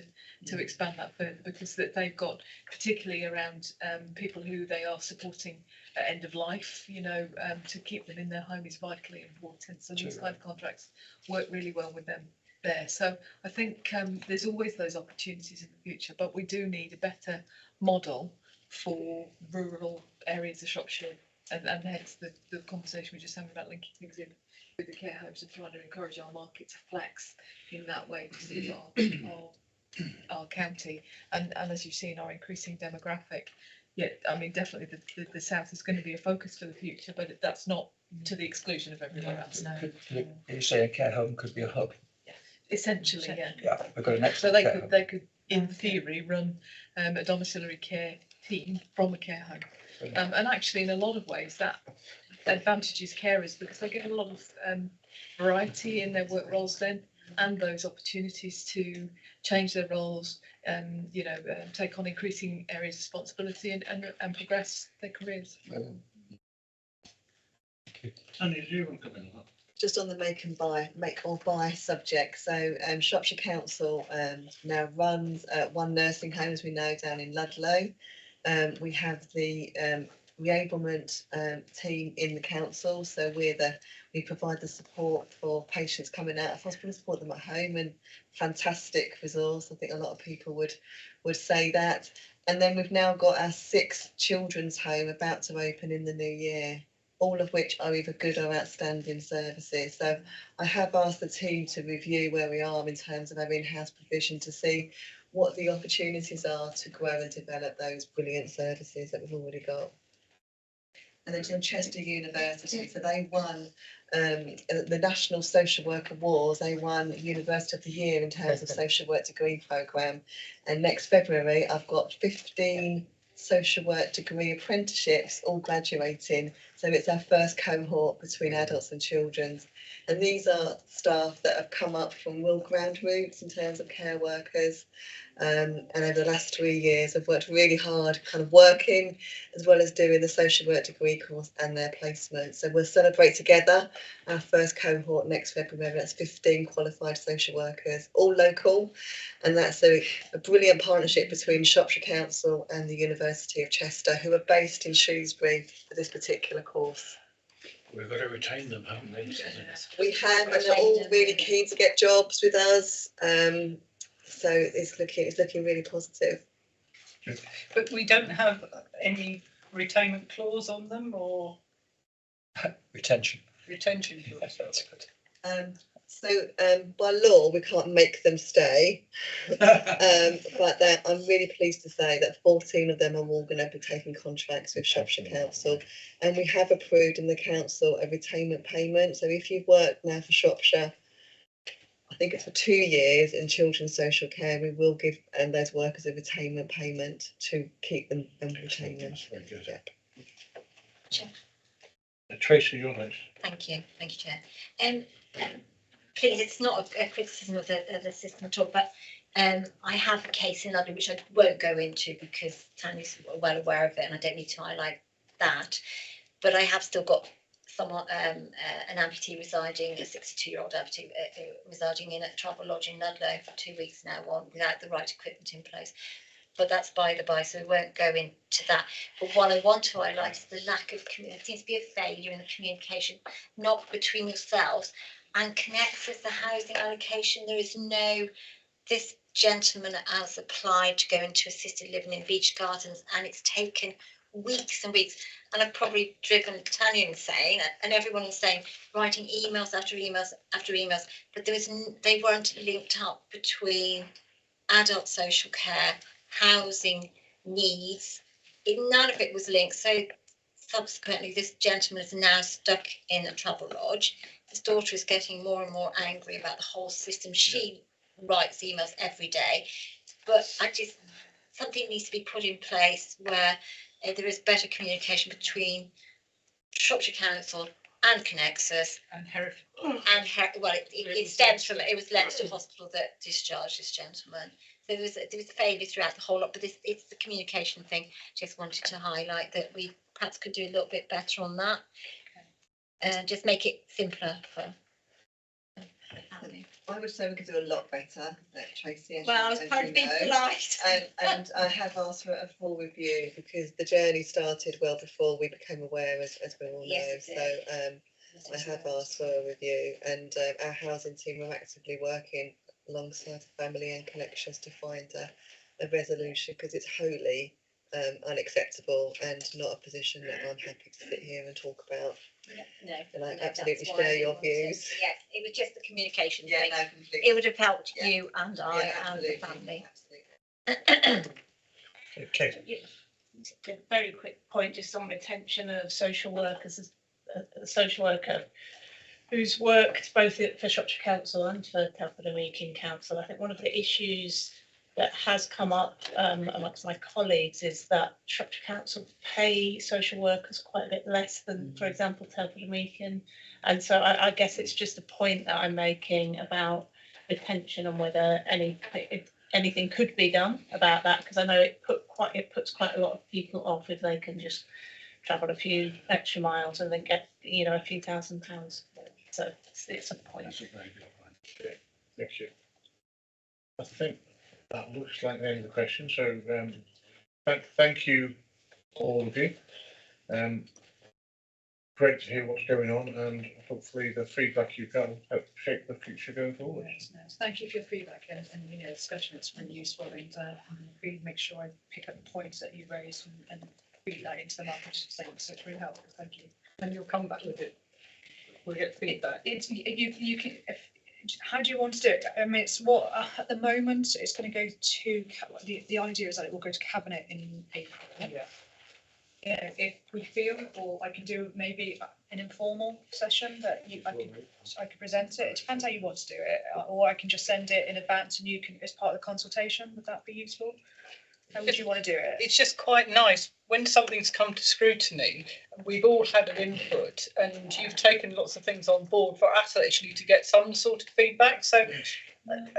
M: to expand that further, because they've got, particularly around people who they are supporting at end of life, to keep them in their home is vitally important. So these kind of contracts work really well with them there. So I think there's always those opportunities in the future, but we do need a better model for rural areas of Shropshire, and hence the conversation we just having about linking things in with the care homes and trying to encourage our market to flex in that way, because it's our county, and as you've seen, our increasing demographic. Yeah, I mean, definitely the south is going to be a focus for the future, but that's not to the exclusion of everywhere else. No.
B: You say a care home could be a hub?
M: Essentially, yeah.
B: Yeah, we've got an
M: So
B: excellent
M: they could in theory run a domiciliary care team from a care home, and actually in a lot of ways that advantages carers, because they get a lot of variety in their work roles then, and those opportunities to change their roles, and take on increasing areas of responsibility and progress their careers.
C: Tanya, do you want to come in?
I: Just on the make or buy subject. So Shropshire Council now runs one nursing home, as we know, down in Ludlow. We have the reablement team in the council. So we provide the support for patients coming out of hospital, support them at home, and fantastic resource. I think a lot of people would say that. And then we've now got our 6th children's home about to open in the new year, all of which are either good or outstanding services. So I have asked the team to review where we are in terms of our in-house provision to see what the opportunities are to grow and develop those brilliant services that we've already got. And then Chester University, so they won the National Social Work Awards. They won University of the Year in terms of social work degree programme. And next February, I've got 15 social work degree apprenticeships all graduating. So it's our first cohort between adults and children. And these are staff that have come up from real ground roots in terms of care workers. And over the last 3 years, I've worked really hard, kind of working as well as doing the social work degree course and their placement. So we'll celebrate together our first cohort next February. That's 15 qualified social workers, all local. And that's a brilliant partnership between Shropshire Council and the University of Chester, who are based in Shrewsbury for this particular course.
B: We've got to retain them, haven't we?
I: We have, and they're all really keen to get jobs with us. So it's looking really positive.
H: But we don't have any retainment clause on them or
B: Retention.
H: retention clause. That's good.
I: By law, we can't make them stay. But I'm really pleased to say that 14 of them are all going to be taking contracts with Shropshire Council. And we have approved in the council a retainment payment. So if you've worked now for Shropshire, I think it's for 2 years in children's social care, we will give those workers a retainment payment to keep them and retain them.
C: That's very good.
I: Yeah.
A: Chair.
C: Tracy, you're next.
A: Thank you, Chair. Please, it's not a criticism of the system at all, but I have a case in London which I won't go into because Tanya's well aware of it and I don't need to highlight that. But I have still got someone, an amputee residing, a 62-year-old amputee residing in a travel lodge in Ludlow for 2 weeks now without the right equipment in place. But that's by the by, so we won't go into that. But what I want to highlight is the lack of communication. There seems to be a failure in the communication, not between yourselves and connects as the housing allocation. There is no, this gentleman has applied to go into assisted living in Beach Gardens and it's taken weeks and weeks. And I've probably driven Tanya insane and everyone insane, writing emails after emails after emails, but they weren't linked up between adult social care, housing needs. None of it was linked. So subsequently, this gentleman is now stuck in a travel lodge. His daughter is getting more and more angry about the whole system. She writes emails every day, but something needs to be put in place where there is better communication between Shropshire Council and Connexus
H: And Hereford.
A: It stems from it was Leicester Hospital that discharged this gentleman. So there was a failure throughout the whole lot, but it's the communication thing. Just wanted to highlight that we perhaps could do a little bit better on that, and just make it simpler for.
I: I would say we could do a lot better, Tracy.
A: Well, I was trying to be polite.
I: And I have asked for a full review because the journey started well before we became aware, as we all know.
A: Yes,
I: So I have asked for a review, and our housing team are actively working alongside the family and connections to find a resolution because it's wholly unacceptable and not a position that I'm happy to sit here and talk about.
A: No,
I: and I absolutely share your views.
A: Yes, it was just the communication
I: Yeah,
A: thing.
I: no, completely.
A: It would have helped
I: Yeah.
A: you and I
I: Yeah,
A: and the
I: absolutely.
A: family.
C: Okay.
G: A very quick point just on retention of social workers. A social worker who's worked both for Shropshire Council and for Telford and Weakin Council. I think one of the issues that has come up amongst my colleagues is that Shropshire Council pay social workers quite a bit less than, for example, Telford and Weakin. And so I guess it's just a point that I'm making about retention and whether anything could be done about that, because I know it puts quite a lot of people off if they can just travel a few extra miles and then get a few £1,000. So it's a point.
C: That's a very good point. Okay. Thank you. I think that looks like the end of the question. So thank you all of you. Great to hear what's going on, and hopefully the feedback you got will help shape the future going forward.
M: Yes, no, thank you for your feedback and discussion. It's really useful, and really make sure I pick up the points that you raised and feed that into the market statement. So it's really helpful. Thank you.
H: And you'll come back with it. We'll get feedback.
M: It's you can. How do you want to do it? I mean, it's what at the moment it's going to go to. The idea is that it will go to cabinet in April.
H: Yeah.
M: Yeah, if we feel, or I can do maybe an informal session that I could present it. It depends how you want to do it, or I can just send it in advance and you can as part of the consultation. Would that be useful? How would you want to do it?
H: It's just quite nice when something's come to scrutiny. We've all had an input, and you've taken lots of things on board for us actually to get some sort of feedback. So,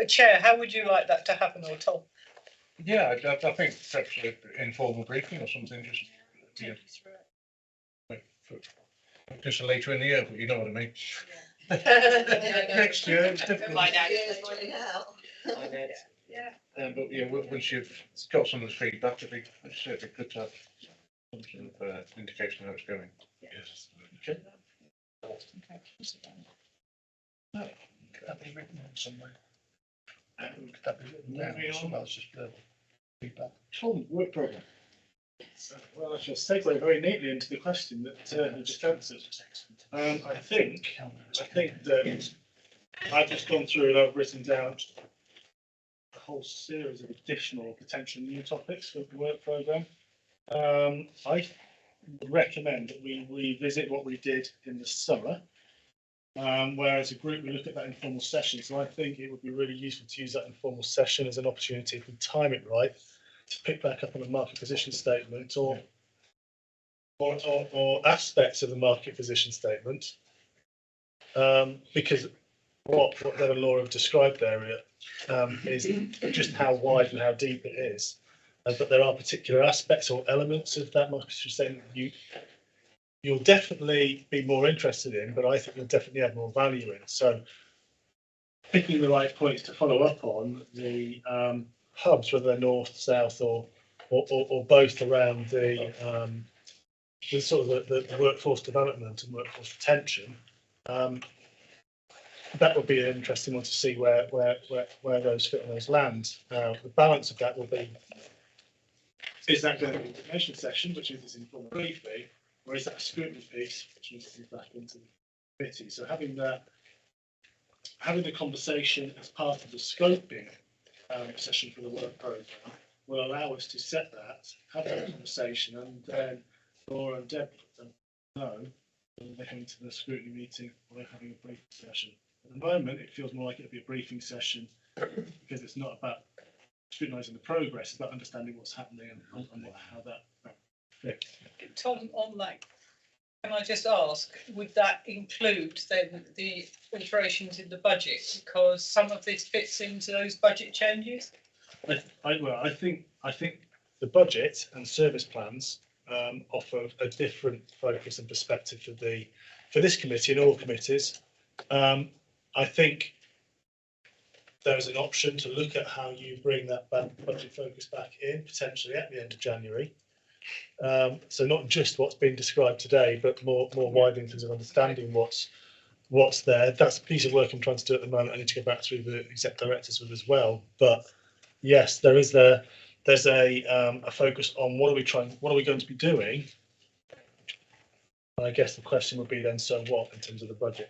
H: Chair, how would you like that to happen, or Tom?
C: Yeah, I think perhaps an informal briefing or something. Just later in the year, but you know what I mean. Next year, it's difficult.
M: Yeah.
C: But yeah, once you've got some of the feedback, it'd be good to have some sort of indication of how it's going. Yes. Okay.
M: Okay.
B: Could that be written in somewhere? Could that be written down somewhere else, just feedback?
C: Tom, work programme.
E: Well, I shall segue very neatly into the question that you just answered. I think that I've just gone through and I've written down a whole series of additional potential new topics for the work programme. I would recommend that we revisit what we did in the summer, where as a group we look at that informal session. So I think it would be really useful to use that informal session as an opportunity, if we time it right, to pick back up on a market position statement or aspects of the market position statement, because what Deb and Laura have described there is just how wide and how deep it is, but there are particular aspects or elements of that market position statement you'll definitely be more interested in, but I think you'll definitely have more value in. So picking the right points to follow up on the hubs, whether they're north, south, or both around the sort of the workforce development and workforce retention. That would be an interesting one to see where those fit and those land. The balance of that will be: is that going to be an information session, which is this informal briefing, or is that a scrutiny piece, which needs to be back into the committee? So having the conversation as part of the scoping session for the work programme will allow us to set that, have that conversation, and then Laura and Deb know whether they're coming to the scrutiny meeting or they're having a briefing session. At the moment, it feels more like it'll be a briefing session because it's not about scrutinising the progress, it's about understanding what's happening and how that fits.
H: Tom, on that, can I just ask, would that include then the alterations in the budget? Because some of this fits into those budget changes.
E: I think the budget and service plans offer a different focus and perspective for this committee and all committees. I think there's an option to look at how you bring that budget focus back in, potentially at the end of January. So not just what's been described today, but more widely in terms of understanding what's there. That's a piece of work I'm trying to do at the moment. I need to go back through the exec directors with as well. But yes, there's a focus on what are we going to be doing. I guess the question would be then, so what in terms of the budget?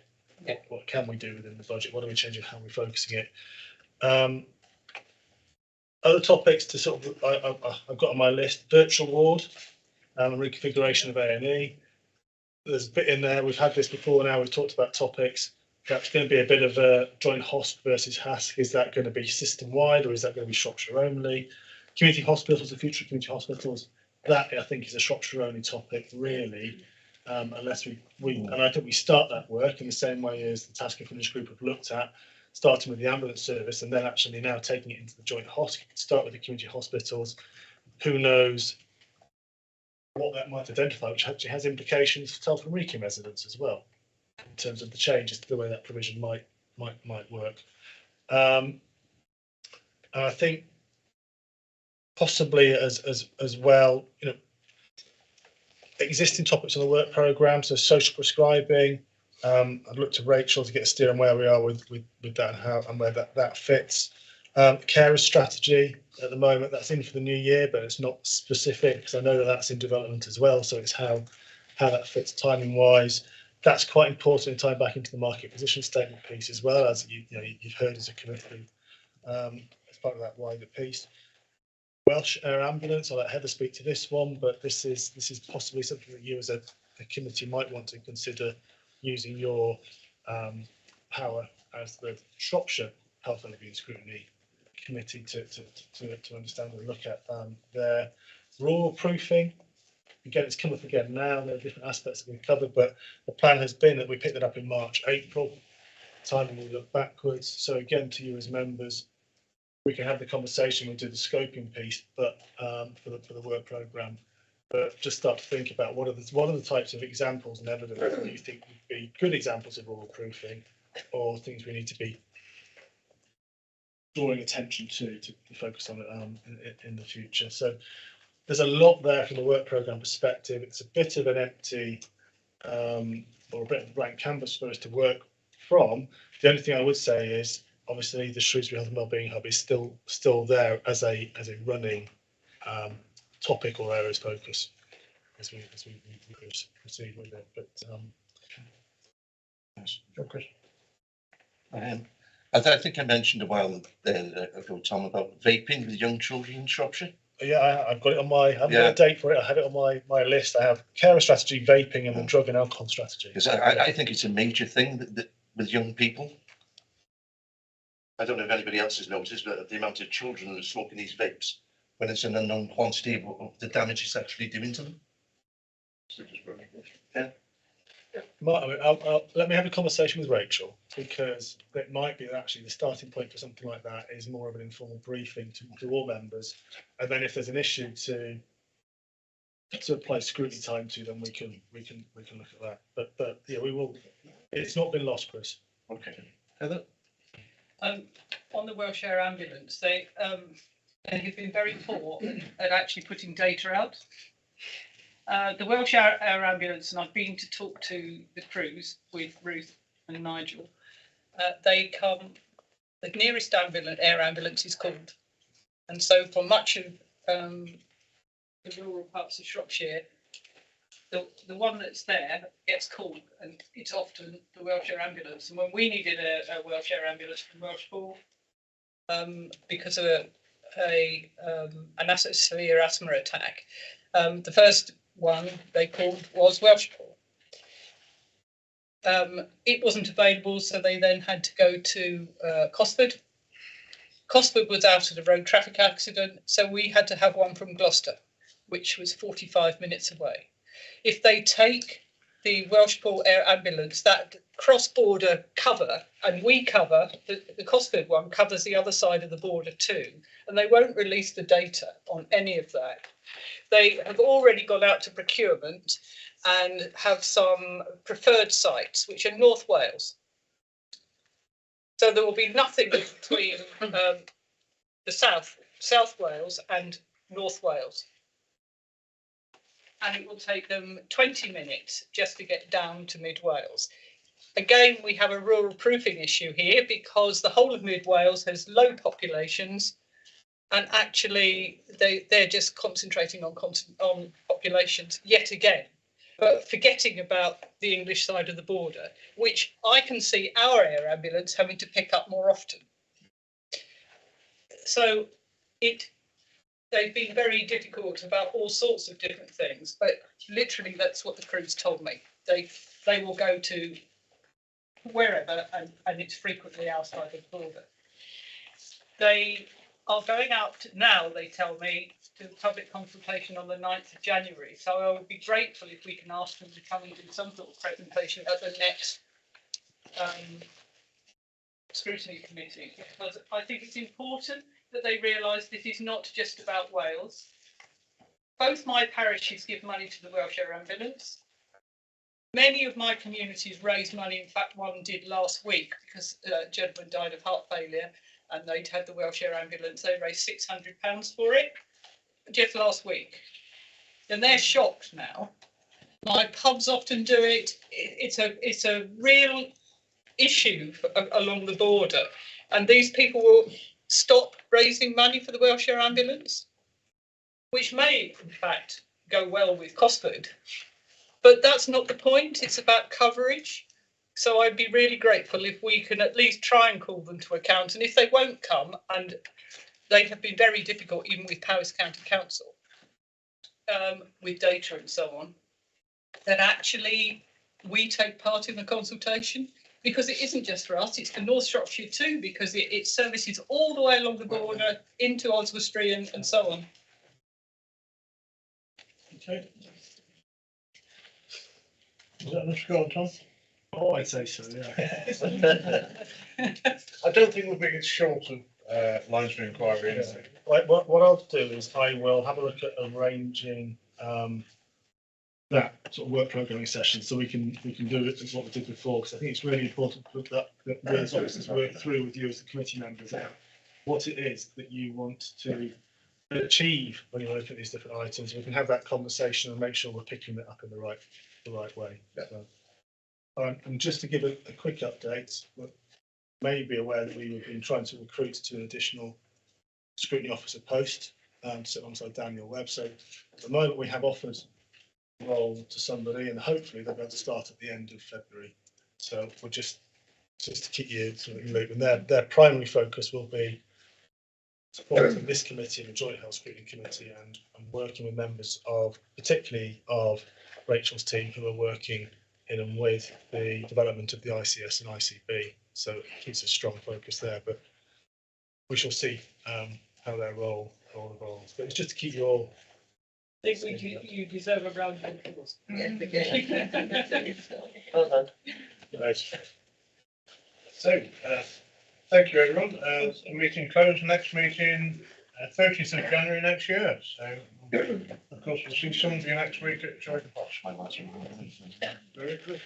E: What can we do within the budget? What are we changing? How are we focusing it? Other topics to sort of I've got on my list: virtual ward, reconfiguration of A&E. There's a bit in there. We've had this before now. We've talked about topics. That's going to be a bit of a joint HOSP versus HASC. Is that going to be system wide or is that going to be Shropshire only? Community hospitals, the future of community hospitals. That I think is a Shropshire only topic, really. Unless and I think we start that work in the same way as the task and finish group have looked at, starting with the ambulance service and then actually now taking it into the joint HOSC. Start with the community hospitals. Who knows what that might identify, which actually has implications for Telford and Wrekin residents as well, in terms of the changes to the way that provision might work. And I think possibly as well, existing topics on the work programme, so social prescribing. I'd look to Rachel to get a steer on where we are with that and how and where that fits. Carer strategy at the moment, that's in for the new year, but it's not specific because I know that that's in development as well. So it's how that fits timing wise. That's quite important to tie back into the market position statement piece as well, as you've heard as a committee as part of that wider piece. Welsh Air Ambulance, I'll let Heather speak to this one, but this is possibly something that you as a committee might want to consider using your power as the Shropshire Health and Abuse Scrutiny Committee to understand and look at their rural proofing. Again, it's come up again now. There are different aspects that we've covered, but the plan has been that we pick that up in March, April. Timing will look backwards. So again, to you as members, we can have the conversation. We'll do the scoping piece, but for the work programme. But just start to think about what are the types of examples and evidence that you think would be good examples of rural proofing, or things we need to be drawing attention to focus on it in the future. So there's a lot there from the work programme perspective. It's a bit of an empty or a bit of a blank canvas for us to work from. The only thing I would say is obviously the Shrewsbury Health and Wellbeing Hub is still there as a running topic or area of focus as we proceed with it. But
K: Chris. I think I mentioned a while ago, Tom, about vaping with young children in Shropshire.
E: Yeah, I've got it on my. I haven't got a date for it. I have it on my list. I have carer strategy, vaping, and the drug and alcohol strategy.
K: Because I think it's a major thing that with young people. I don't know if anybody else has noticed, but the amount of children that are smoking these vapes when it's an unknown quantity of the damage it's actually doing to them. Yeah.
E: Let me have a conversation with Rachel, because it might be that actually the starting point for something like that is more of an informal briefing to all members, and then if there's an issue to apply scrutiny time to, then we can look at that. But yeah, we will. It's not been lost, Chris.
K: Okay, Heather.
H: On the Welsh Air Ambulance, they have been very poor at actually putting data out. The Welsh Air Ambulance, and I've been to talk to the crews with Ruth and Nigel. They come, the nearest air ambulance is called, and so for much of the rural parts of Shropshire, the one that's there gets called, and it's often the Welsh Air Ambulance. And when we needed a Welsh Air Ambulance from Welshpool, because of an severe asthma attack, the first one they called was Welshpool. It wasn't available, so they then had to go to Cosford. Cosford was out of a road traffic accident, so we had to have one from Gloucester, which was 45 minutes away. If they take the Welshpool Air Ambulance, that cross-border cover, and we cover, the Cosford one covers the other side of the border too, and they won't release the data on any of that. They have already gone out to procurement and have some preferred sites, which are North Wales. So there will be nothing between the South Wales and North Wales. And it will take them 20 minutes just to get down to Mid Wales. Again, we have a rural proofing issue here because the whole of Mid Wales has low populations, and actually they're just concentrating on populations yet again, but forgetting about the English side of the border, which I can see our air ambulance having to pick up more often. So they've been very difficult about all sorts of different things, but literally that's what the crews told me. They will go to wherever, and it's frequently outside of the border. They are going out now, they tell me, to public consultation on the 9th of January. So I would be grateful if we can ask them to come and do some sort of presentation at the next scrutiny committee, because I think it's important that they realise this is not just about Wales. Both my parishes give money to the Welsh Air Ambulance. Many of my communities raise money. In fact, one did last week because a gentleman died of heart failure and they'd had the Welsh Air Ambulance. They raised £600 for it just last week. And they're shocked now My pubs often do it. It's a real issue along the border, and these people will stop raising money for the Welshire ambulance, which may in fact go well with Cosford, but that's not the point. It's about coverage. So I'd be really grateful if we can at least try and call them to account, and if they won't come, and they have been very difficult even with Powys County Council, with data and so on, that actually we take part in the consultation, because it isn't just for us, it's for North Shropshire too, because it services all the way along the border into Oswestry and so on.
C: Okay. Is that enough to go on, Tom?
E: Oh, I'd say so, yeah.
C: I don't think we'll be short of lines for inquiry. Anyway.
E: Right, what I'll do is I will have a look at arranging that sort of work programming session, so we can do it as what we did before, because I think it's really important that those officers work through with you as the committee members what it is that you want to achieve when you look at these different items. We can have that conversation and make sure we're picking it up in the right way. Yeah. So, and just to give a quick update, you may be aware that we have been trying to recruit to an additional scrutiny officer post to sit alongside Daniel Webb. So at the moment we have offered the role to somebody, and hopefully they'll be able to start at the end of February. So we'll just to keep you sort of in the loop, and their primary focus will be supporting this committee and the Joint Health Scrutiny Committee, and working with members of, particularly of Rachel's team, who are working in and with the development of the ICS and ICB. So it keeps a strong focus there, but we shall see how their role evolves. But it's just to keep you all.
H: I think you deserve a round of applause.
D: Well done.
E: Right.
C: So, thank you everyone. The meeting closed. Next meeting, 30th of January next year. So, of course, we'll see some of you next week at Shirehall. Very good.